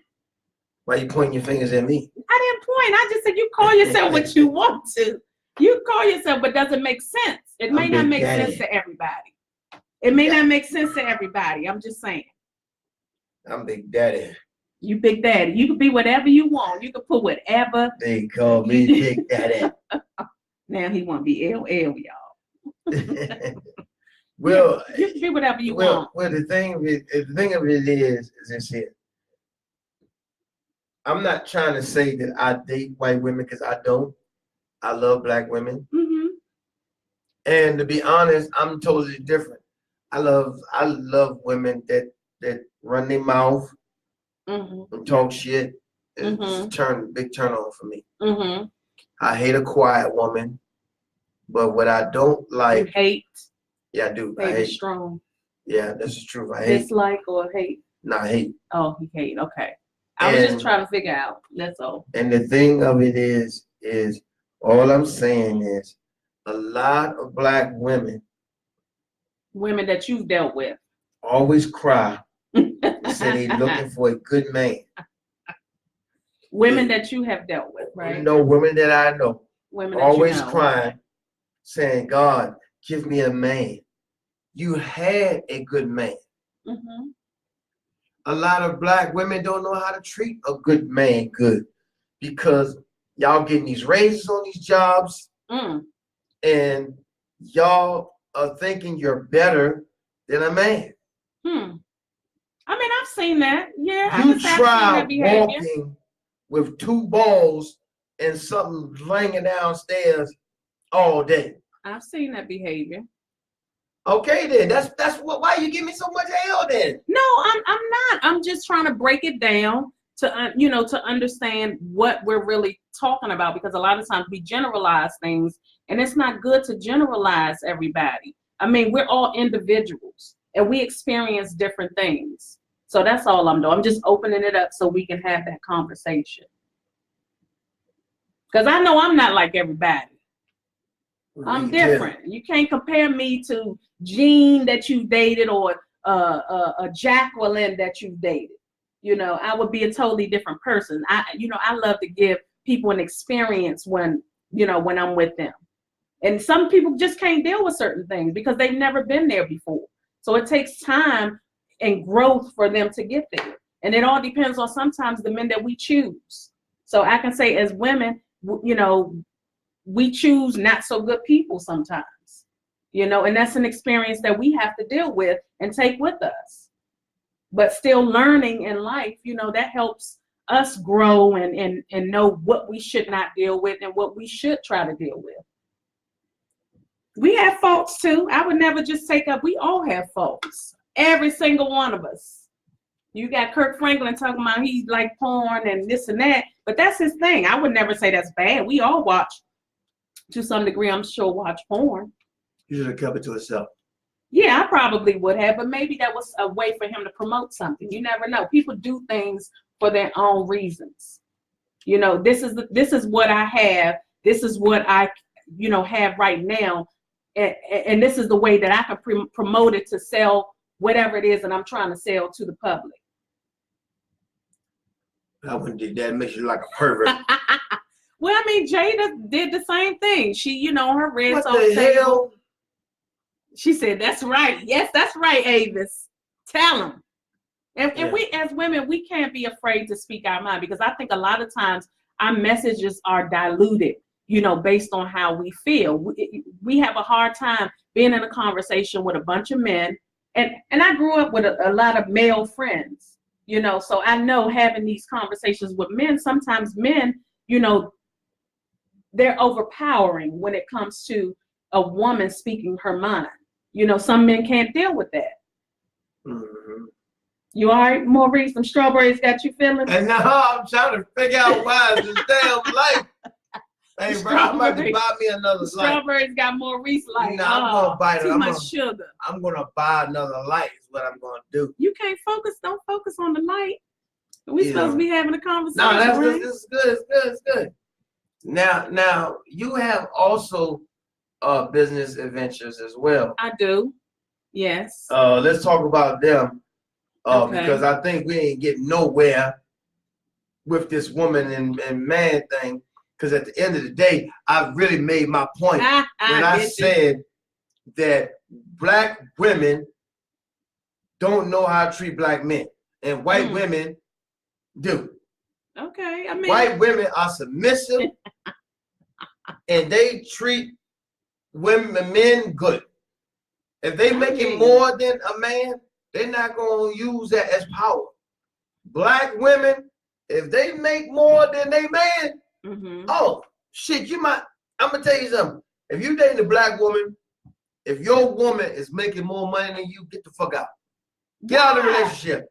Why you pointing your fingers at me? I didn't point. I just said you call yourself what you want to. You call yourself, but doesn't make sense. It may not make sense to everybody. It may not make sense to everybody. I'm just saying. I'm Big Daddy. You Big Daddy. You can be whatever you want. You can put whatever. They call me Big Daddy. Now he want to be LL, y'all. Well, you can be whatever you want. Well, the thing of it is this here. I'm not trying to say that I date white women because I don't. I love black women. Mm-hmm. And to be honest, I'm totally different. I love women that run their mouth and talk shit. It's a big turn on for me. Mm-hmm. I hate a quiet woman, but what I don't like. You hate? Yeah, I do. Hate I hate. Is strong. Yeah, that's the truth. I hate. Dislike or hate? No, I hate. Oh, he hate. Okay. I was just trying to figure out. That's all. And the thing of it is all I'm saying is a lot of black women that you've dealt with always cry and say they looking for a good man. Women that you have dealt with, right? You know, women that I know. Women that always you know. Crying, saying, God, give me a man. You had a good man. Mm-hmm. A lot of black women don't know how to treat a good man good because y'all getting these raises on these jobs and y'all are thinking you're better than a man. I mean, I've seen that. Yeah, you try walking with 2 balls and something laying downstairs all day. I've seen that behavior. Okay, then that's why you give me so much hell then. No, I'm not. I'm just trying to break it down to to understand what we're really talking about, because a lot of times we generalize things and it's not good to generalize everybody. I mean, we're all individuals and we experience different things. So that's all I'm doing. I'm just opening it up so we can have that conversation. Because I know I'm not like everybody. I'm different. You can't compare me to Jean that you dated or a Jacqueline that you dated. I would be a totally different person. I love to give people an experience when I'm with them. And some people just can't deal with certain things because they've never been there before. So it takes time and growth for them to get there. And it all depends on sometimes the men that we choose. So I can say as women, we choose not so good people sometimes, and that's an experience that we have to deal with and take with us. But still learning in life, that helps us grow and know what we should not deal with and what we should try to deal with. We have faults too. I would never just take up. We all have faults. Every single one of us. You got Kirk Franklin talking about he's like porn and this and that, but that's his thing. I would never say that's bad. We all watch, to some degree, I'm sure, watch porn. You should have kept it to itself. Yeah, I probably would have, but maybe that was a way for him to promote something. You never know. People do things for their own reasons. This is what I have. This is what I, have right now. And this is the way that I can promote it to sell whatever it is that I'm trying to sell to the public. I wouldn't do that. It makes you like a pervert. Well, I mean, Jada did the same thing. She, her red what soul the table. Hell? She said, "That's right. Yes, that's right, Avis. Tell them." And we, as women, we can't be afraid to speak our mind, because I think a lot of times our messages are diluted, based on how we feel. We have a hard time being in a conversation with a bunch of men. And I grew up with a lot of male friends, so I know having these conversations with men, sometimes men, they're overpowering when it comes to a woman speaking her mind. Some men can't deal with that. Mm-hmm. You all right, Maurice? Some strawberries got you feeling? And now I'm trying to figure out why this damn life. Hey, bro, I'm about to buy me another light. Strawberries got Maurice light. I'm gonna buy it. Too much sugar. I'm gonna buy another light. Is what I'm gonna do. You can't focus. Don't focus on the light. We supposed to be having a conversation. No, that's right? This is good. It's good. Now you have also business adventures as well. I do. Yes. Let's talk about them. Okay. Because I think we ain't getting nowhere with this woman and man thing, because at the end of the day, I really made my point when I said that black women don't know how to treat black men, and white women do. Okay, I mean, white women are submissive, and they treat men good. If they making more than a man, they're not gonna use that as power. Black women, if they make more than they man, oh shit, you might. I'm gonna tell you something. If you dating a black woman, if your woman is making more money than you, get the fuck out. Get out of the relationship.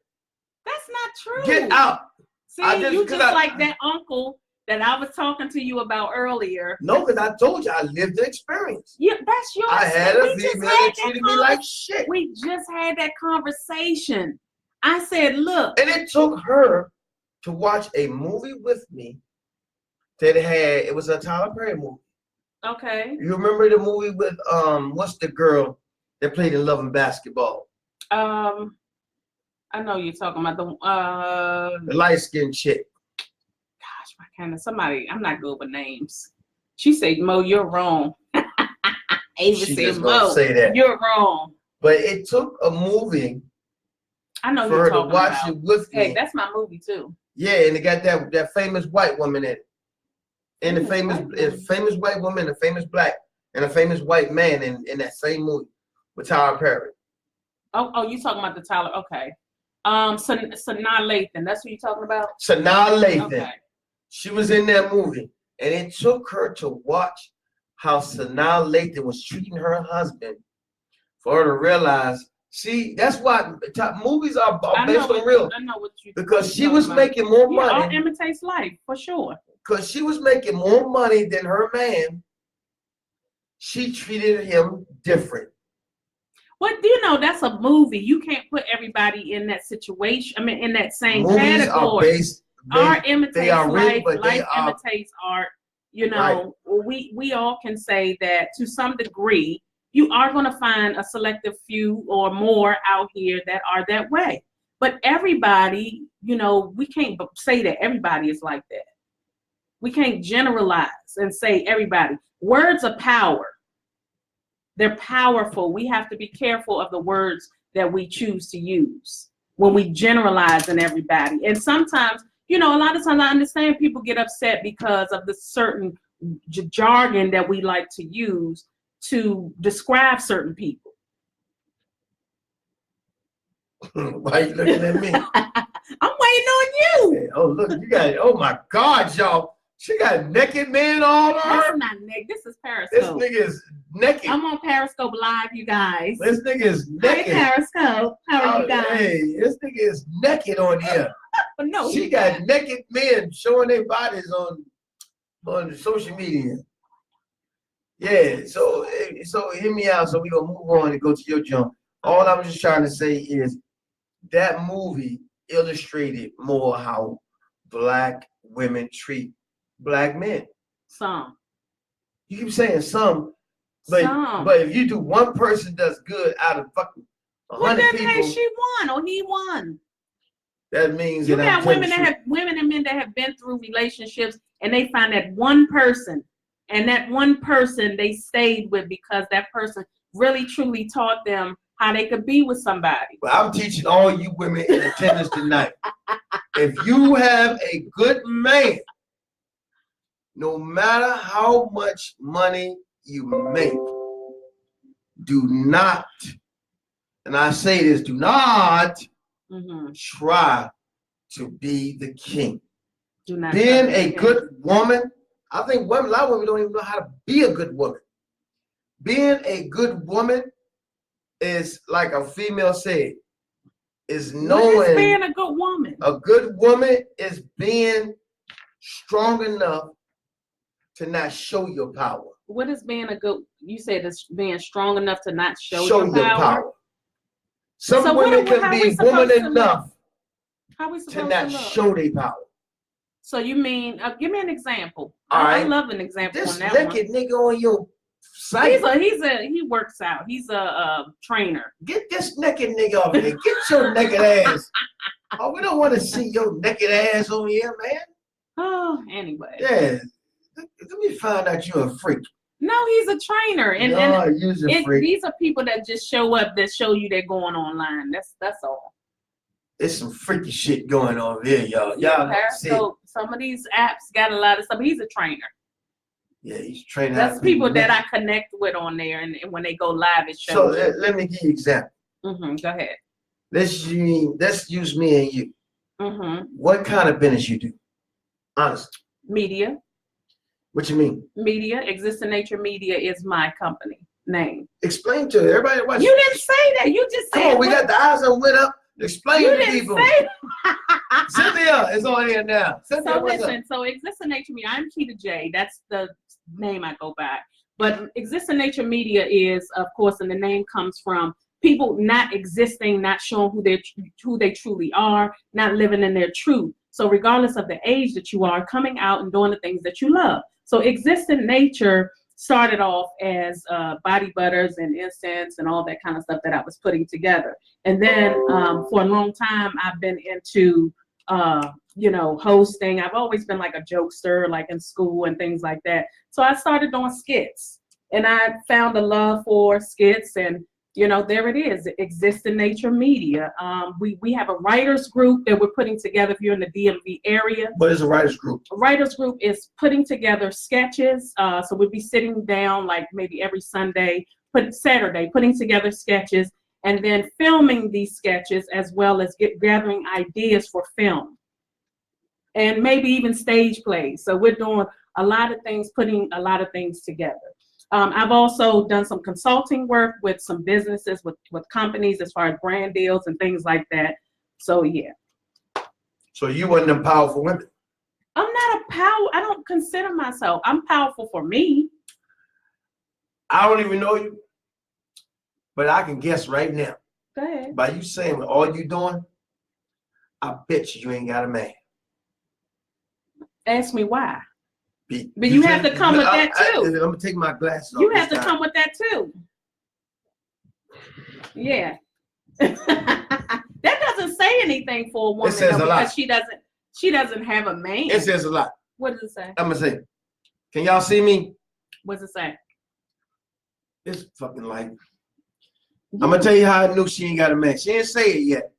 That's not true. Get out. See, you just like that uncle that I was talking to you about earlier. No, because I told you I lived the experience. Yeah, that's your. I had a female that treated me like shit. We just had that conversation. I said, look. And it took her to watch a movie with me that it was a Tyler Perry movie. Okay. You remember the movie with what's the girl that played in Love and Basketball? I know you're talking about the light-skinned chick. Gosh, my kind of somebody. I'm not good with names. She said, "Mo, you're wrong." Ava said, "Mo, say that. You're wrong." But it took a movie. I know for you're her talking to watch about. it with me. Hey, that's my movie too. Yeah, and it got that famous white woman in it, and the famous white woman, a famous black, and a famous white man in that same movie with Tyler Perry. Oh, you talking about the Tyler? Okay. Sanaa Lathan, that's what you're talking about? Sanaa Lathan. Okay. She was in that movie, and it took her to watch how Sanaa Lathan was treating her husband for her to realize. See, that's why movies are based on real. I know what you. Because she was making more money. Art imitates life for sure. Because she was making more money than her man, she treated him different. Well, you know, that's a movie. You can't put everybody in that situation. I mean, in that same Movies category. Art imitates life. Life are, imitates art. You know, we all can say that to some degree. You are going to find a selective few or more out here that are that way. But everybody, you know, we can't say that everybody is like that. We can't generalize and say everybody. Words are power. They're powerful. We have to be careful of the words that we choose to use when we generalize in everybody. And sometimes, you know, a lot of times I understand people get upset because of the certain jargon that we like to use to describe certain people. Why are you looking at me? I'm waiting on you. Hey, oh, look, you got it. Oh, my God, y'all. She got naked men all on her. This is not naked. This is Periscope. This nigga is naked. I'm on Periscope Live, you guys. This nigga is naked. Hi, Periscope. How are you guys? Hey, this nigga is naked on here. No, she got naked men showing their bodies on social media. Yeah, so hear me out. So we gonna move on and go to your jump. All I'm just trying to say is that movie illustrated more how black women treat black men. Some. You keep saying some, but if you do one person does good out of fucking 100 people, hey, she won or he won. That means you got women and men that have been through relationships and they find that one person. And that one person they stayed with because that person really truly taught them how they could be with somebody. Well, I'm teaching all you women in attendance tonight. If you have a good man, no matter how much money you make, do not, and I say this, do not try to be the king. Do not being a good woman. I think a lot of women don't even know how to be a good woman. Being a good woman is, like a female said, is knowing. What is being a good woman? A good woman is being strong enough to not show your power. What is being a good? You said it's being strong enough to not show your power. Some women can be woman enough to not show their power. So you mean, give me an example. All right. I love an example this on that naked nigga on your sight. He works out. He's a trainer. Get this naked nigga off here. Get your naked ass. Oh, we don't want to see your naked ass on here, man. Oh, anyway. Yeah. Let me find out you're a freak. No, he's a trainer, and these are people that just show up that show you they're going online. That's all. There's some freaky shit going on here, y'all. So some of these apps got a lot of stuff. He's a trainer. Yeah, he's training. That's people that I connect with on there, and when they go live, it shows. So let me give you an example. Go ahead. Let's use me and you. What kind of business you do? Honestly. Media. What you mean? Media. ExistNNatureMedia is my company name. Explain to everybody what you didn't say that. You just said. Come on, we got the eyes that went up. Explain you to didn't people. Say Cynthia is on here now. Cynthia, so listen, so ExistNNatureMedia, I'm Keita J. That's the name I go by. But ExistNNatureMedia is, of course, and the name comes from people not existing, not showing who they truly are, not living in their truth. So regardless of the age that you are, coming out and doing the things that you love. So Existent Nature started off as body butters and incense and all that kind of stuff that I was putting together. And then for a long time, I've been into, hosting. I've always been like a jokester, like in school and things like that. So I started doing skits, and I found a love for skits, and there it is, Existent Nature Media. We have a writers group that we're putting together if you're in the DMV area. What is a writers group? A writers group is putting together sketches. So we'll be sitting down like maybe every Saturday, putting together sketches and then filming these sketches, as well as gathering ideas for film and maybe even stage plays. So we're doing a lot of things, putting a lot of things together. I've also done some consulting work with some businesses, with companies as far as brand deals and things like that. So yeah. So you wasn't them powerful women? I'm not I don't consider myself. I'm powerful for me. I don't even know you, but I can guess right now. Go ahead. By you saying what all you doing, I bet you ain't got a man. Ask me why. But you have to come with that too. I'm gonna take my glasses off. You have to come with that too. Yeah. That doesn't say anything for a woman. It says a lot. Because she doesn't have a man. It says a lot. What does it say? I'm gonna say, can y'all see me? What does it say? It's fucking light. I'm gonna tell you how I knew she ain't got a man. She didn't say it yet.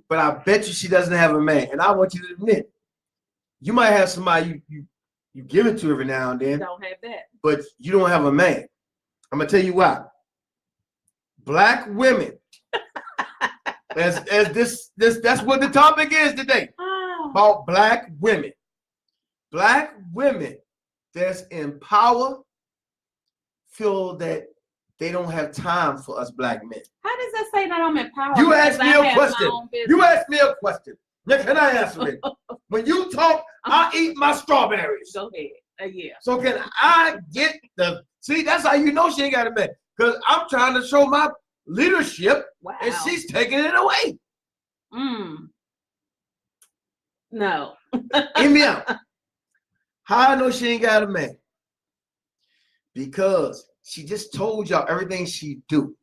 But I bet you she doesn't have a man. And I want you to admit, you might have somebody you give it to every now and then. Don't have that. But you don't have a man. I'm gonna tell you why. Black women. as that's what the topic is today. About black women. Black women that's in power feel that they don't have time for us black men. How does that say that I'm in power? You asked me a question. You asked me a question. Now, can I answer it? When you talk, I eat my strawberries. Go ahead. Yeah. So can I get see, that's how you know she ain't got a man. Because I'm trying to show my leadership, and she's taking it away. No. Hear me out. How I know she ain't got a man? Because she just told y'all everything she do.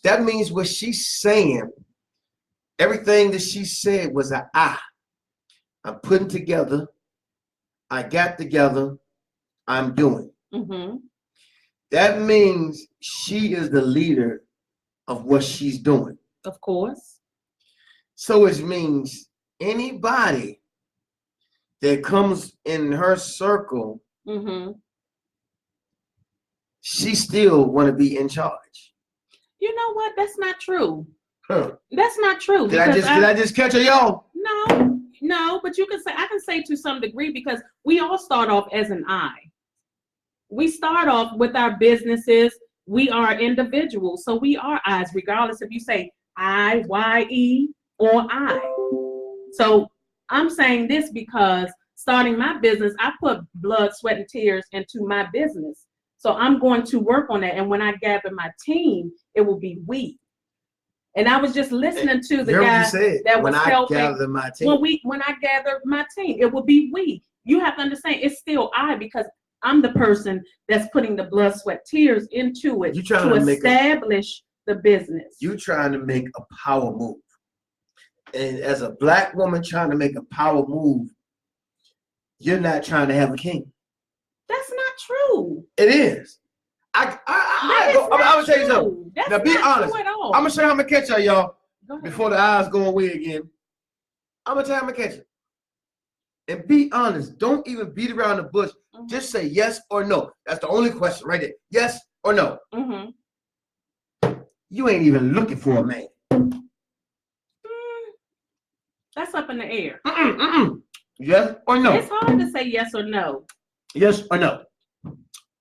That means what she's saying, everything that she said was an I. I'm putting together. I got together. I'm doing. That means she is the leader of what she's doing. Of course. So it means anybody that comes in her circle, she still want to be in charge. You know what? That's not true. Huh. That's not true. Did I just catch her, y'all? No, but I can say to some degree, because we all start off as an I. We start off with our businesses. We are individuals, so we are I's, regardless if you say I, Y-E, or I. So I'm saying this because starting my business, I put blood, sweat, and tears into my business. So I'm going to work on that. And when I gather my team, it will be we. And I was just listening to the guy that was helping. Gather my team. When I gather my team, it will be we. You have to understand, it's still I, because I'm the person that's putting the blood, sweat, tears into it to establish the business. You trying to make a power move. And as a black woman trying to make a power move, you're not trying to have a king. That's not true. It is. I'm gonna tell you something. Now be honest. I'm gonna show you how I'm gonna catch y'all before the eyes go away again. I'm gonna tell you how I'm gonna catch it. And be honest. Don't even beat around the bush. Mm-hmm. Just say yes or no. That's the only question right there. Yes or no. Mm-hmm. You ain't even looking for a man. That's up in the air. Yes or no? It's hard to say yes or no. Yes or no?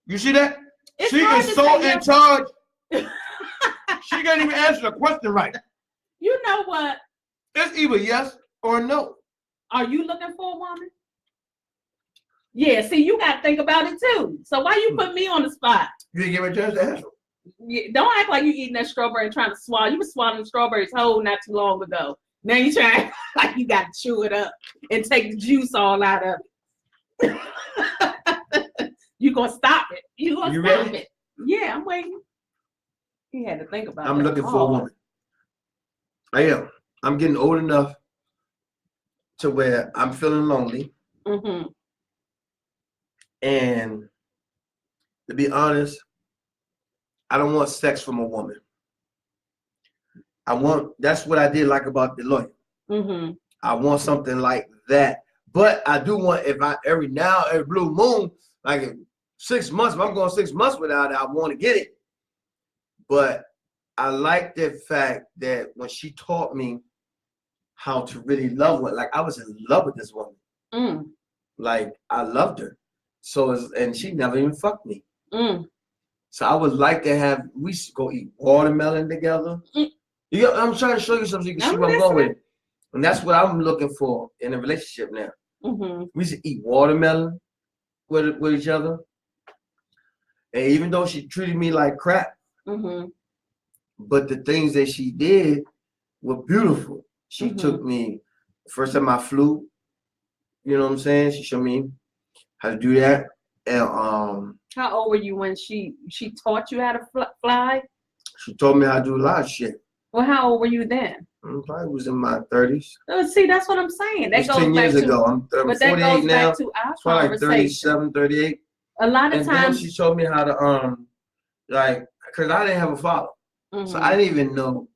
You see that? It's she is so in charge. She can't even answer the question right. You know what? It's either yes or no. Are you looking for a woman? Yeah, see, you got to think about it too. So why you put me on the spot? You didn't give me a chance to answer. Yeah, don't act like you eating that strawberry and trying to swallow. You were swallowing strawberries whole not too long ago. Now you trying like you got to chew it up and take the juice all out of it. You gonna stop it. You gonna stop it. Yeah, I'm waiting. He had to think about it. I'm looking for a woman. I am. I'm getting old enough to where I'm feeling lonely. Mm-hmm. And to be honest, I don't want sex from a woman. That's what I did like about the lawyer. Mm-hmm. I want something like that. But I do want, every blue moon, like in 6 months, if I'm going 6 months without it, I want to get it. But I like the fact that when she taught me how to really love one, like I was in love with this woman. Mm. Like I loved her. And she never even fucked me. Mm. So I would like to we used to go eat watermelon together. Mm. I'm trying to show you something so you can see where I'm going with it. And that's what I'm looking for in a relationship now. Mm-hmm. We used to eat watermelon with each other. And even though she treated me like crap, mm-hmm. but the things that she did were beautiful. She mm-hmm. took me, first time I flew, you know what I'm saying? She showed me how to do that. And how old were you when she taught you how to fly? She taught me how to do a lot of shit. Well, how old were you then? I probably was in my 30s. See, that's what I'm saying. That goes 10 years ago. I'm 48 that goes now. Back to our probably conversation. like 37, 38. A lot of times. Then she showed me how to, because I didn't have a father. Mm-hmm. So I didn't even know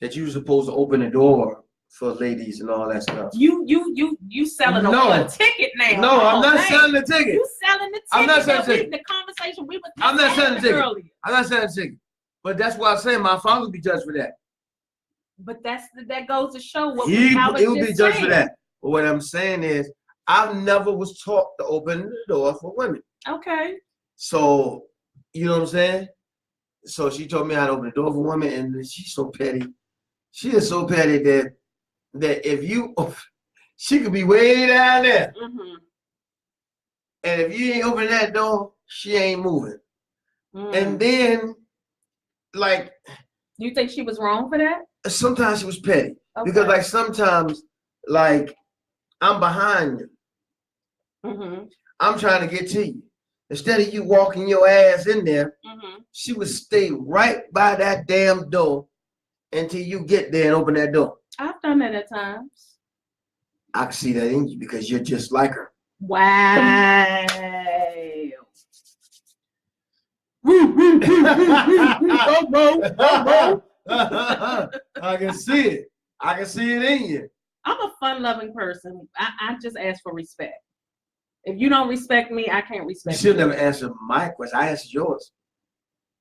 that you were supposed to open the door for ladies and all that stuff. You selling a ticket now. No, I'm not selling the ticket. You selling the ticket. I'm not selling the ticket. The conversation we were I'm not selling the ticket. Earlier. I'm not selling the ticket. But that's why I'm saying my father would be judged for that. But that goes to show what he would be judged for that. But what I'm saying is, I never was taught to open the door for women. Okay. So, you know what I'm saying? So she told me how to open the door for women, and she's so petty. She is so petty that if she could be way down there. Mm-hmm. And if you ain't open that door, she ain't moving. Mm. And then, like. You think she was wrong for that? Sometimes she was petty. Okay. Because, like, sometimes, like, I'm behind you. Mm-hmm. I'm trying to get to you. Instead of you walking your ass in there, mm-hmm. she would stay right by that damn door until you get there and open that door. I've done that at times. I can see that in you because you're just like her. Wow. I can see it. I can see it in you. I'm a fun-loving person. I just ask for respect. If you don't respect me, I can't respect you. You should never answer my question. I answered yours.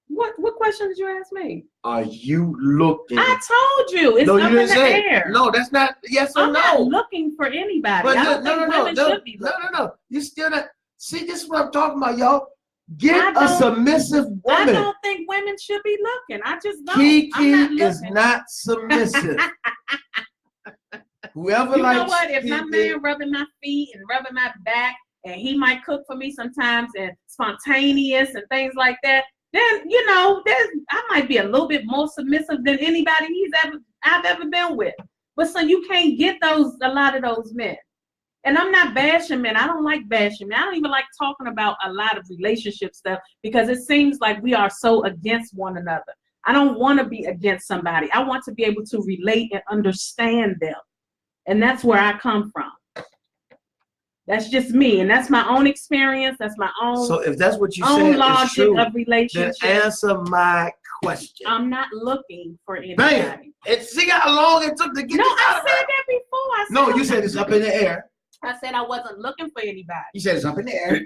What question did you ask me? Are you looking? I told you. It's up in the air. No, that's not yes or no. I'm not looking for anybody. But I don't think women should be looking. No. You still not. See, this is what I'm talking about, y'all. Get a submissive woman. I don't think women should be looking. I just don't. Kiki is not submissive. Whoever likes. You know what? If my man rubbing my feet and rubbing my back, and he might cook for me sometimes and spontaneous and things like that, then, you know, I might be a little bit more submissive than anybody I've ever been with. But so you can't get a lot of those men. And I'm not bashing men. I don't like bashing men. I don't even like talking about a lot of relationship stuff because it seems like we are so against one another. I don't want to be against somebody. I want to be able to relate and understand them. And that's where I come from. That's just me. And that's my own experience. That's my own. So if that's what you own said is logic true, of relationship. then answer my question. I'm not looking for anybody. Bam! And see how long it took to get No, this out I of said her? that before. I said No, you said it's up in the air. I said I wasn't looking for anybody. You said it's up in the air.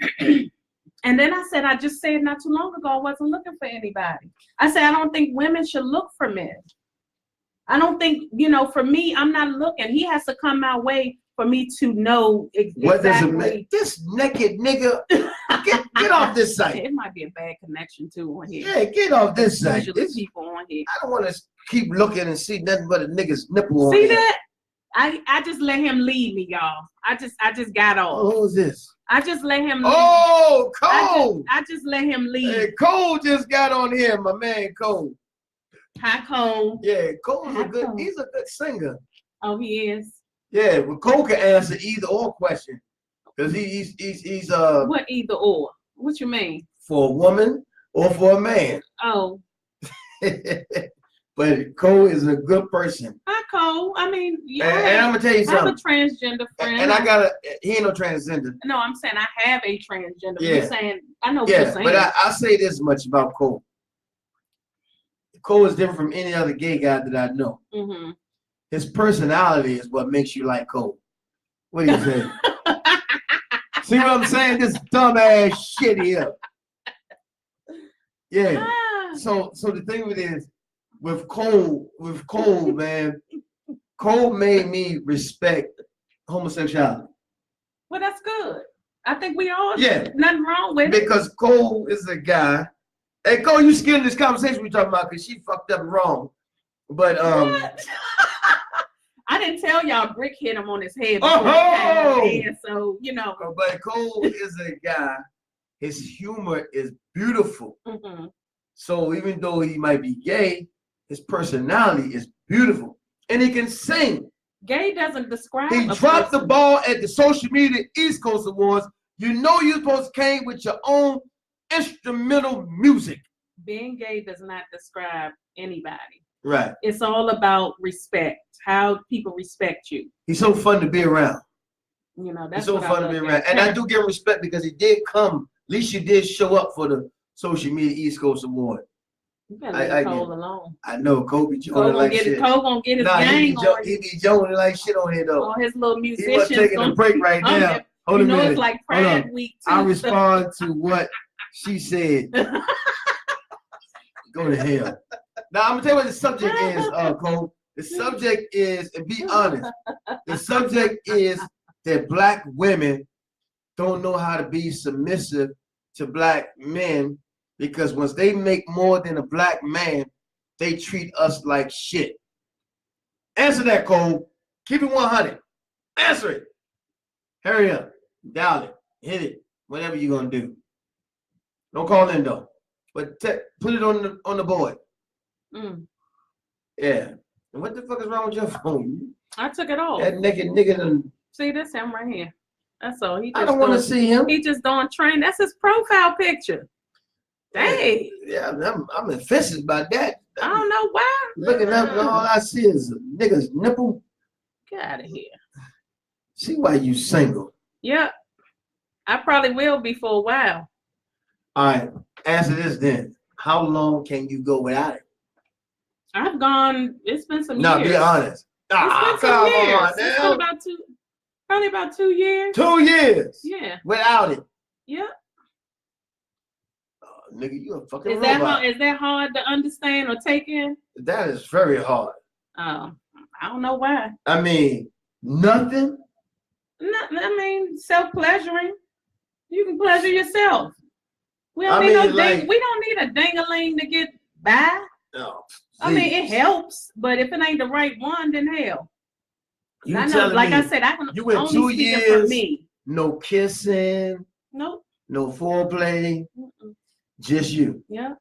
And then I said, I just said not too long ago, I wasn't looking for anybody. I said, I don't think women should look for men. I don't think, for me, I'm not looking. He has to come my way for me to know exactly. What does it make? This naked nigga, get off this site. It might be a bad connection too on here. Yeah, get off this site. Usually people on here. I don't want to keep looking and see nothing but a nigga's nipple on See here. that? I just let him lead me, y'all. I just got off. Oh, who's this? I just let him lead. Oh, Cole. I just let him lead. Hey, Cole just got on here, my man Cole. Hi, Cole. Yeah, Cole's Hi, a good, Cole. he's a good singer. Oh, he is. Yeah, well, Cole can answer either or question. Because he's What either or? What you mean? for a woman or for a man. Oh. But Cole is a good person. Hi, Cole. I mean, And I'm gonna tell you I have a something. transgender friend. And he ain't no transgender. No, I'm saying I have a transgender. Yeah. You're saying, I know what Yeah, you're saying. but I say this much about Cole. Cole is different from any other gay guy that I know. Mm-hmm. His personality is what makes you like Cole. What do you think? See what I'm saying? This dumbass shit here. Yeah. Ah. So the thing with it is, with Cole, man, Cole made me respect homosexuality. Well, that's good. I think we all nothing wrong with it. Because Cole is a guy. Hey, Cole, you scared this conversation we talking about because she fucked up wrong. But What? I didn't tell y'all Brick hit him on his head before he came on here, so But Cole is a guy. His humor is beautiful. Mm-hmm. So even though he might be gay, his personality is beautiful, and he can sing. Gay doesn't describe. He dropped the ball at the Social Media East Coast Awards. You know you're supposed to came with your own instrumental music. Being gay does not describe anybody. Right. It's all about respect. How people respect you. He's so fun to be around. That's He's so what fun I to be look around. at. And I do give him respect because he did come. At least you did show up for the Social Media East Coast Award. You gotta leave Cole alone. I know Kobe joining like shit. Cole gonna get his gang on. He be joining like shit on here though. On his little He was musicians. taking a break right now. Hold a minute. It's like Pride Week too. I respond to what she said. Go to hell. Now I'm gonna tell you what the subject is, Cole. The subject is, and be honest, the subject is that black women don't know how to be submissive to black men because once they make more than a black man, they treat us like shit. Answer that, Cole. Keep it 100. Answer it. Hurry up. Dial it. Hit it. Whatever you're gonna do. Don't call in though. But put it on the board. Mm. Yeah. And what the fuck is wrong with your phone? I took it off. That naked nigga done. See, that's him right here. That's all. I don't want to see him. He just doing train. That's his profile picture. Dang. Yeah, I'm offended by that. I don't know why. Looking up, and all I see is a nigga's nipple. Get out of here. See why you single. Yep. I probably will be for a while. All right. Answer this then. How long can you go without it? I've gone. It's been some years. No, be honest. It's been some years. It's been probably about 2 years. 2 years. Yeah. Without it. Yep. Oh, nigga, you a fucking robot. Is that hard to understand or take in? That is very hard. I don't know why. I mean, nothing. Self-pleasuring. You can pleasure yourself. We don't need a ding-a-ling to get by. No, I mean, it helps, but if it ain't the right one, then hell. You I know, like I said, I can you went only 2 speak years, for me. no kissing, Nope. no foreplay, just you. Yeah.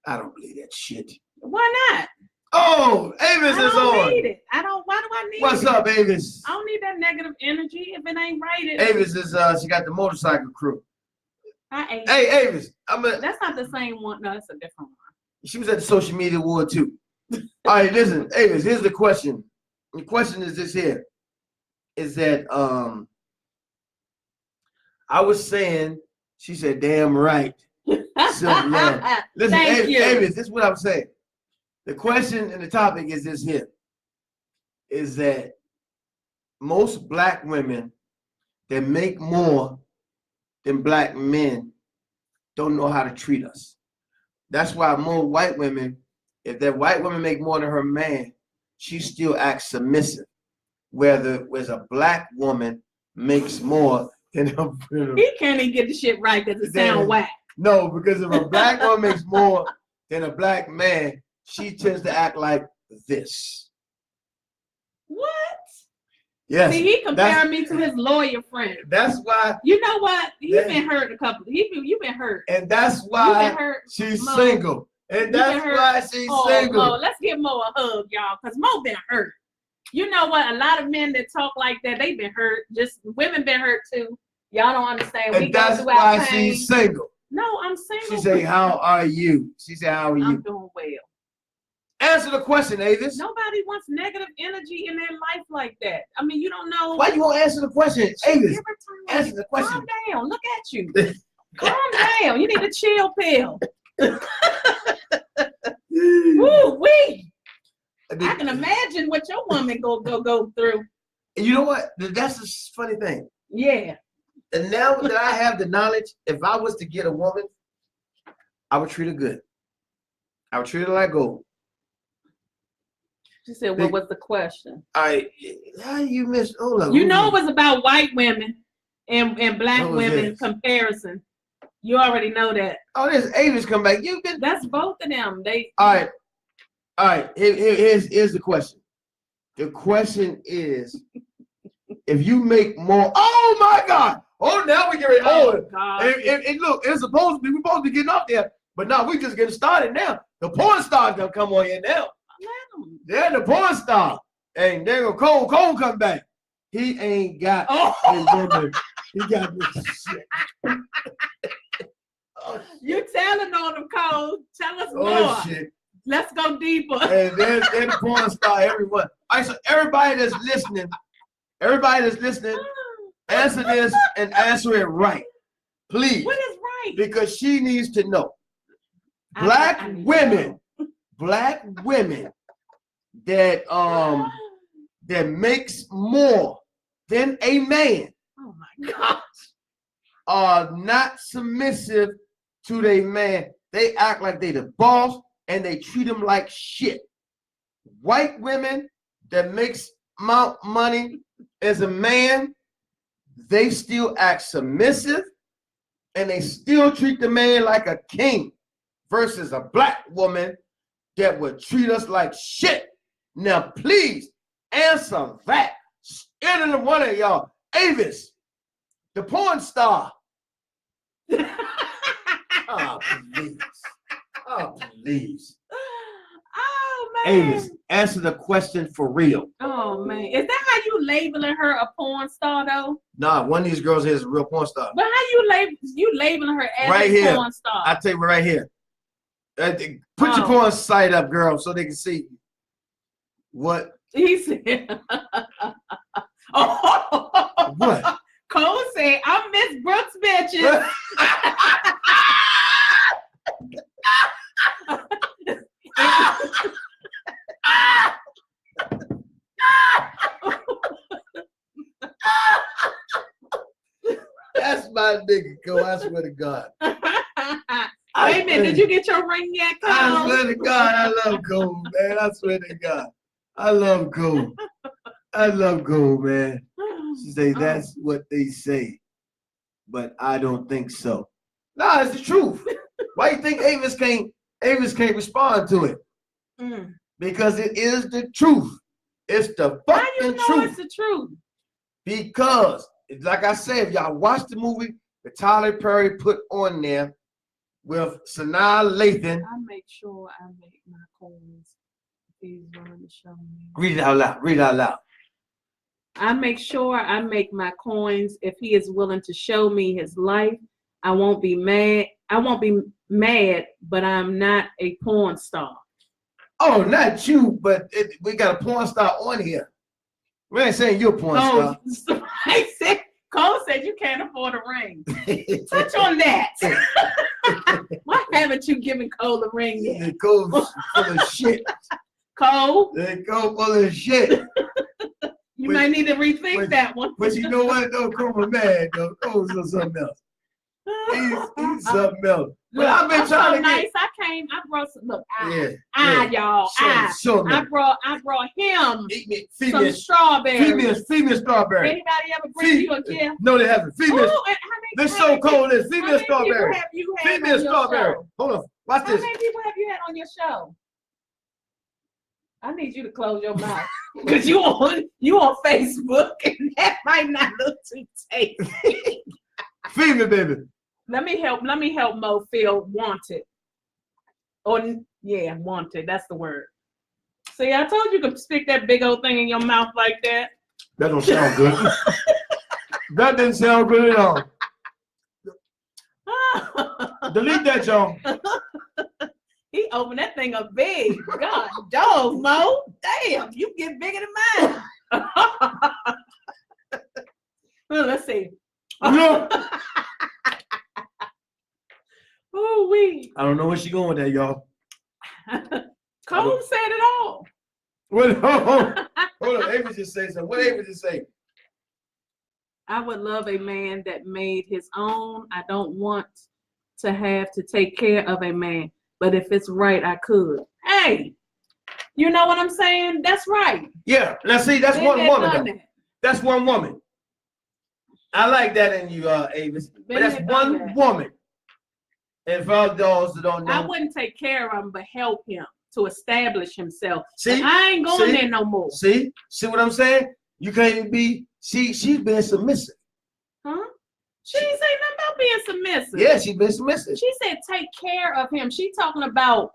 I don't believe that shit. Why not? Oh, Oh, Avis I is don't on. need it. Why do I need What's it? up, Avis? I don't need that negative energy. If it ain't right, Avis is she got the motorcycle crew. I ain't. Hey, Avis, That's not the same one. No, it's a different one. she was at the social media war too. All right, listen, Avis, here's the question. The question is this here. Is that I was saying, she said, damn right. Self-love. Listen, Thank you. Avis, this is what I'm saying. The question and the topic is this here. Is that most black women that make more than black men don't know how to treat us. That's why more white women, if that white woman make more than her man, she still acts submissive. Whereas a black woman makes more than a He can't even get the shit right because it sound whack. No, because if a black woman makes more than a black man, she tends to act like this. What? Yes. See, he compared me to his lawyer friend. That's why. You know what? You've been hurt a couple. You've been hurt. And that's why she's single. And that's why she's single. Mo, let's give Mo a hug, y'all, because Mo been hurt. You know what? A lot of men that talk like that, they've been hurt. Just women been hurt too. Y'all don't understand. And that's why she's single. No, I'm single. She say, "How are you?" She said, "How are you?" I'm doing well. Answer the question, Avis. Nobody wants negative energy in their life like that. I mean, you don't know. Why you won't answer the question, Avis? Answer the question. Calm down. Look at you. Calm down. You need a chill pill. Woo wee. I can imagine what your woman go through. You know what? That's the funny thing. Yeah. And now that I have the knowledge, if I was to get a woman, I would treat her good. I would treat her like gold. She said, what was the question? How you miss? Hold on. You know it was about white women and black women comparison. You already know that. Oh, this Avis come back. That's both of them. All right. Here's the question. The question is, if you make more. Oh my God! Oh, now we get ready. And look, we're supposed to be getting up there, but now we just getting started now. The porn star's gonna come on here now. They're the porn star, and they're gonna Cole come back. He ain't got a woman. He got this shit. You telling on them, Cole? Tell us more. Oh shit. Let's go deeper. And there's the porn star, everyone. All right, so everybody that's listening, answer this and answer it right, please. What is right? Because she needs to know. Black women that that makes more than a man. Oh my gosh. Are not submissive to their man. They act like they the boss and they treat them like shit. White women that makes money as a man, they still act submissive and they still treat the man like a king versus a black woman that would treat us like shit. Now, please answer that. Any one of y'all. Avis, the porn star. Oh, please. Oh, please. Oh, man. Avis, answer the question for real. Oh, man. Is that how you labeling her a porn star, though? Nah, one of these girls here is a real porn star. But how you labeling her as right a here. Porn star? I tell you right here. Put your porn site up, girl, so they can see what. He said. Oh. What? Cole said, I'm Miss Brooks, bitches. That's my nigga, Cole. I swear to God. Wait a minute, did you get your ring yet, Cole? I swear to God, I love Cole, man. I swear to God. I love Cole. I love Cole, man. She say that's what they say, but I don't think so. Nah, it's the truth. Why you think Avis can't respond to it? Because it is the truth. It's the fucking How you know truth. It's the truth? Because, like I said, if y'all watch the movie that Tyler Perry put on there with Sanaa Lathan. I make sure I make my coins He's willing to show me. Read it out loud. Read it out loud. I make sure I make my coins if he is willing to show me his life. I won't be mad. I won't be mad, but I'm not a porn star. Oh, not you, but we got a porn star on here. We ain't saying you're a porn star. Cole said you can't afford a ring. Touch on that. Why haven't you given Cole a ring yet? Cole's full of shit. Cole? Cole full of shit. You might need to rethink that one. But you know what? Don't Cole mad though. Cole's something else. He's something else. But Look, I've been I'm trying so to nice. I brought some. Look, y'all. Show me. I brought him Female, some strawberries. Female strawberry. Anybody ever bring you a gift? No, they haven't. Female. Ooh, This so cold is female strawberry. Female strawberry. Show? Hold on. Watch How this. many people have you had on your show? I need you to close your mouth because you on Facebook and that might not look too tasty. Female, baby. Let me help Mo feel wanted. Wanted. That's the word. See, I told you could stick that big old thing in your mouth like that. That don't sound good. That didn't sound good at all. Delete that, y'all. He opened that thing up big. God, dog, Mo. Damn, you get bigger than mine. Well, let's see. No. Ooh-wee. I don't know where she going with that, y'all. Cole said it all. Hold on. Ava just say something. What Ava just say? I would love a man that made his own. I don't want to have to take care of a man, but if it's right, I could. Hey, you know what I'm saying? That's right. Yeah. Now see, that's one woman. That's one woman. I like that in you, Avis. But that's one woman. And for those that don't know, I wouldn't take care of him, but help him to establish himself. See, I ain't going there no more. See what I'm saying? You can't even be. She's being submissive. Huh? She didn't say nothing about being submissive. Yeah, she's been submissive. She said take care of him. She talking about.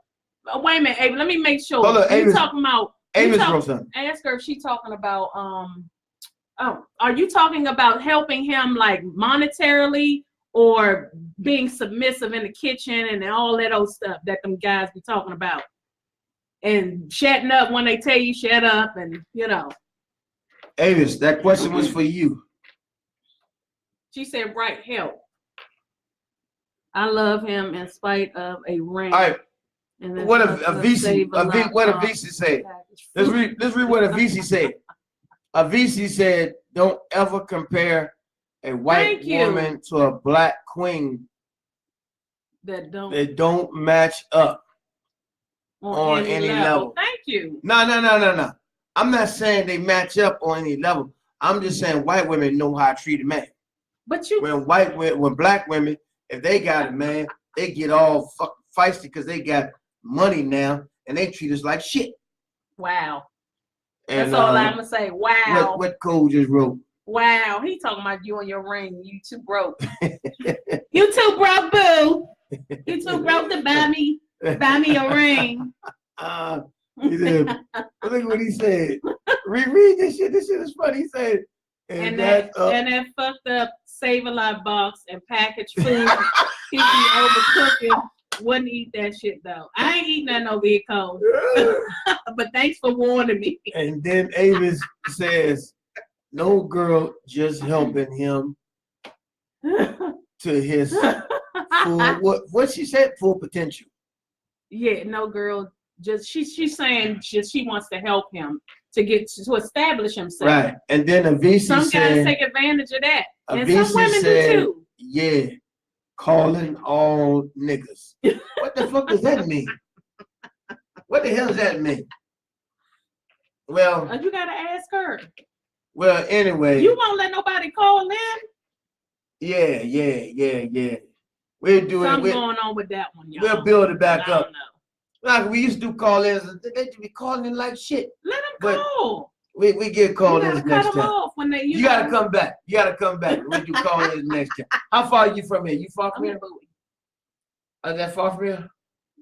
Wait a minute, Ava. Let me make sure. Hold on, you talking about? Ask her if she talking about. Oh, are you talking about helping him like monetarily? Or being submissive in the kitchen and all that old stuff that them guys be talking about. And shutting up when they tell you shut up and, you know. Avis, that question was for you. She said, right, help. I love him in spite of a ring. All right. And what Avisi said. Let's read what Avisi said. Avisi said, don't ever compare a white woman to a black queen that don't match up on any level. Thank you. No. I'm not saying they match up on any level. I'm just saying white women know how to treat a man. But when black women, if they got a man, they get all feisty because they got money now and they treat us like shit. Wow. And, that's all I'm gonna say. Wow. What Cole just wrote. Wow, he talking about you and your ring. You too broke. You too broke, boo. You too broke to buy me a ring. He said, look what he said. Reread this shit. This shit is funny. He said, and that fucked up Save-A-Lot box and packaged food. He be overcooking. Wouldn't eat that shit though. I ain't eating nothing over here, Cole. But thanks for warning me. And then Avis says, no girl just helping him to his full, what she said, full potential. Yeah, no girl, just she's saying she wants to help him to establish himself. Right. And then Avisi some said, guys take advantage of that. And Avisi some women said, do too. Yeah, calling all niggas. What the fuck does that mean? What the hell does that mean? Well, you gotta ask her. Well, anyway. You won't let nobody call in? Yeah. We're doing something going on with that one, y'all. We'll build it back up. Know. Like we used to do call-ins, they be calling in like shit. Let them call. We get call-ins next time. Off when they, you gotta come back. You gotta come back. We do call-ins next time. How far are you from here? You far from here? Is that far from here?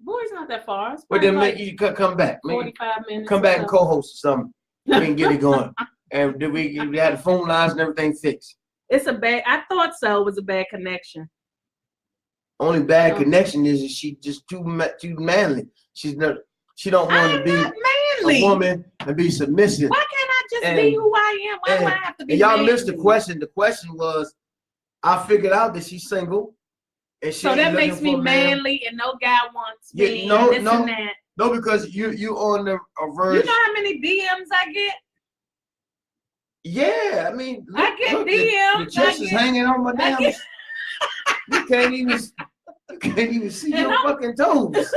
Boy's not that far. It's But probably then like you come back. 45 minutes. Come or back and so. co-host or something. We can get it going. And then we had the phone lines and everything fixed. It's a bad. I thought so. It was a bad connection. Only bad connection is that she just too manly. She don't want to be manly. a woman and be submissive. Why can't I just be who I am? Why do I have to be? And y'all manly? missed the question. The question was, I figured out that she's single. And she so that makes me manly, and no guy wants me. No, and this and that. No, because you on the verge. You know how many DMs I get? Yeah, I mean, I get DMs. The chest is hanging on my damn. You can't even see your fucking toes.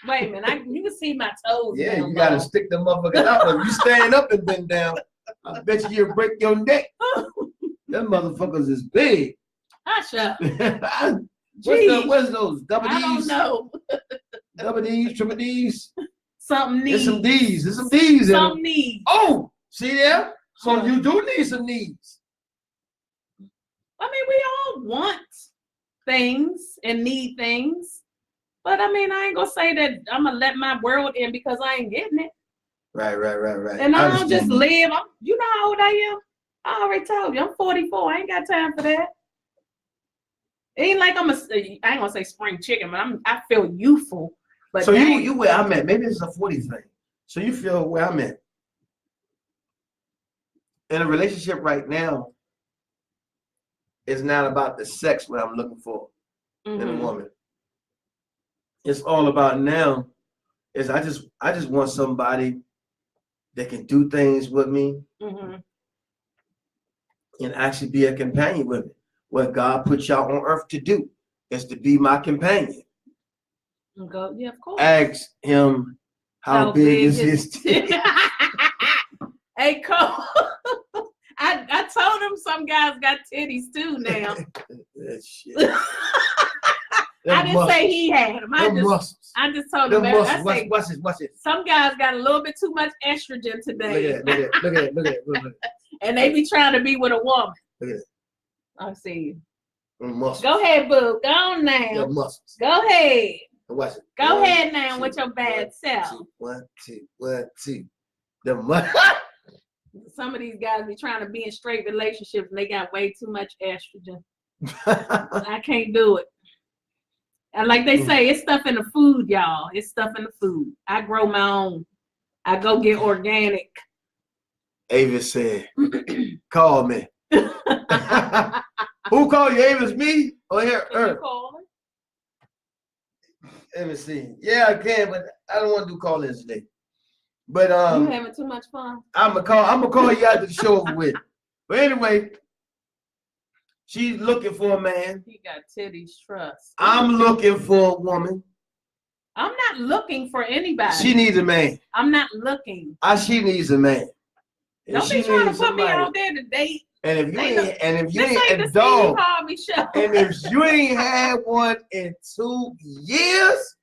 Wait a minute, you can see my toes. Yeah, you gotta stick the motherfucker out. If you stand up and bend down, I bet you'll break your neck. Them motherfuckers is big. Hush up. What's those? Double D's? I don't know. Double D's, triple D's. Something needs. There's some D's. There's some D's. Some needs. Oh, see there? So you do need some needs. I mean, we all want things and need things. But I mean, I ain't gonna say that I'm gonna let my world in because I ain't getting it. Right. And I don't just live. You know how old I am? I already told you, I'm 44. I ain't got time for that. It ain't like I ain't gonna say spring chicken, but I feel youthful. But so you where I'm at. Maybe it's a 40 thing. So you feel where I'm at. In a relationship right now, it's not about the sex what I'm looking for in a woman. It's all about now is I just want somebody that can do things with me and actually be a companion with me. What God put y'all on earth to do is to be my companion. Yeah, of course. Ask him how big is his titty. Hey, Cole. I told him some guys got titties too now. That shit. I didn't say he had them. I just told him. Watch it. Some guys got a little bit too much estrogen today. Look at it. And they be trying to be with a woman. Look at it. I see. Muscles. Go ahead, boo. Go on now. The muscles. Go ahead. Watch it. Go ahead now with your bad self. 1, 2. The muscles. Some of these guys be trying to be in straight relationships and they got way too much estrogen. I can't do it. And like they say, it's stuff in the food, y'all. It's stuff in the food. I grow my own. I go get organic. Avis said, call me. Who called you? Avis, me? Or here? Can you call her? Let me see. Yeah, I can, but I don't want to do call-ins today. But you having too much fun. I'm gonna call you after the show over with. But anyway, she's looking for a man. He got titties, trust. I'm looking for a woman. I'm not looking for anybody. She needs a man. I'm not looking. She needs a man. And don't be trying to put me out there to date. And if you ain't a dog, and if you ain't had one in 2 years,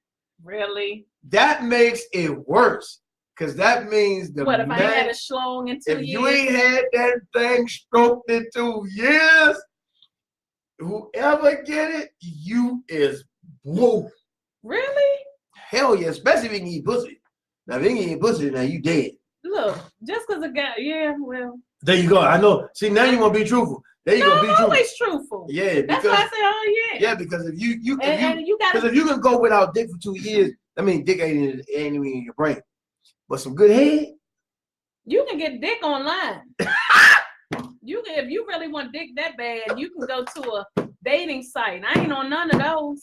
really, that makes it worse. Cause that means what if I ain't had a schlong in 2 years? If you ain't had that thing stroked in 2 years, whoever get it, you is whoa. Really? Hell yeah, especially if you can eat pussy. Now if you can eat pussy, now you dead. Look, just cause a guy, well. There you go. I know. See, now you want to be truthful. There you go. Be truthful. Always truthful. Yeah, that's why I say, oh yeah. Yeah, because if you can go without dick for 2 years, I mean, dick ain't even in your brain. But some good head. You can get dick online. If you really want dick that bad, you can go to a dating site. I ain't on none of those.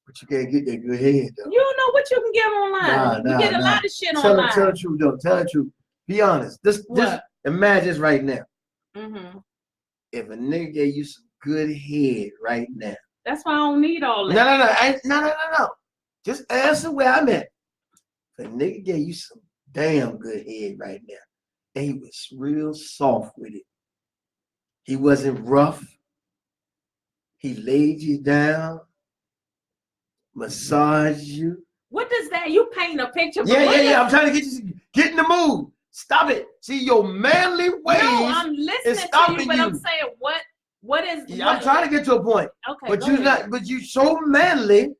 But you can't get that good head though. You don't know what you can get online. You get a lot of shit online. Tell the truth though. Tell the truth. Be honest. Just imagine this right now. If a nigga gave you some good head right now. That's why I don't need all that. No. Just answer where I'm at. If a nigga gave you some damn good head right now, and he was real soft with it. He wasn't rough. He laid you down, massaged you. What does that? You paint a picture. Yeah. I'm trying to get in the mood. Stop it. See, your manly ways. No, I'm listening to you, but I'm saying what is? Yeah, I'm trying to get to a point. Okay, but you so manly.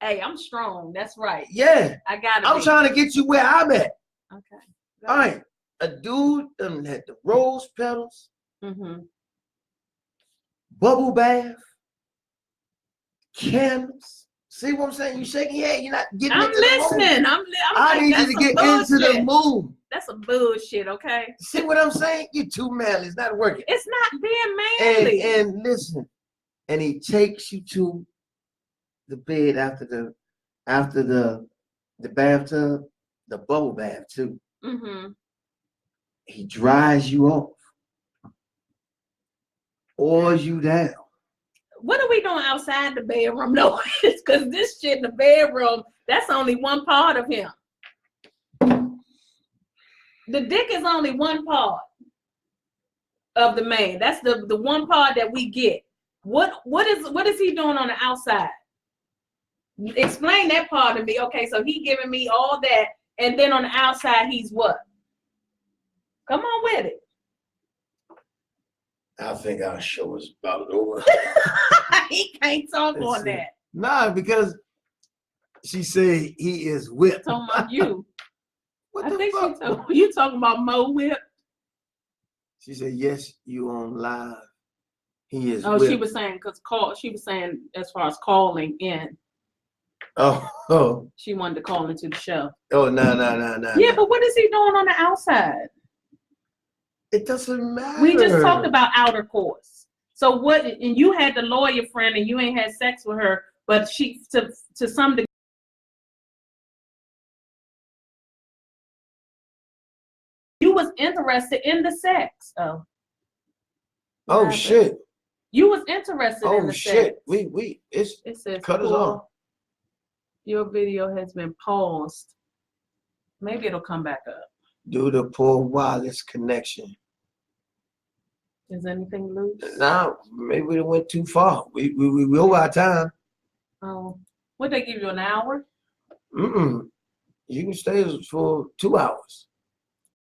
Hey, I'm strong. That's right. Yeah. I got it. I'm trying to get you where I'm at. Okay. All right. A dude done had the rose petals, bubble bath, candles. See what I'm saying? You shaking your head. You're not getting I'm into the mood. listening. I need you to get into the mood. That's some bullshit, okay? See what I'm saying? You're too manly. It's not working. It's not being manly. And listen, and he takes you to the bed after the bathtub, the bubble bath too. He dries you off, oils you down. What are we doing outside the bedroom? No, because this shit in the bedroom, that's only one part of him. The dick is only one part of the man. That's the one part that we get. What is he doing on the outside? Explain that part to me. Okay, so he giving me all that, and then on the outside he's what? Come on with it. I think our show is about over. He can't talk on that. Nah, because she said he is whipped. Talking about you. What I the think fuck? you talking about Mo Whip. She said, yes, you on live. He is Oh, whipped. she was saying she was saying as far as calling in. Oh. She wanted to call into the show. Oh, no. Yeah, but what is he doing on the outside? It doesn't matter. We just talked about outer course. So what? And you had the lawyer friend, and you ain't had sex with her, but she to some degree. You was interested in the sex. Oh shit. You was interested in the sex. It says cut us Paul, off. Your video has been paused. Maybe it'll come back up. Due to poor wireless connection. Is anything loose? Nah, maybe we went too far. We over our time. Oh, would they give you an hour? You can stay for 2 hours.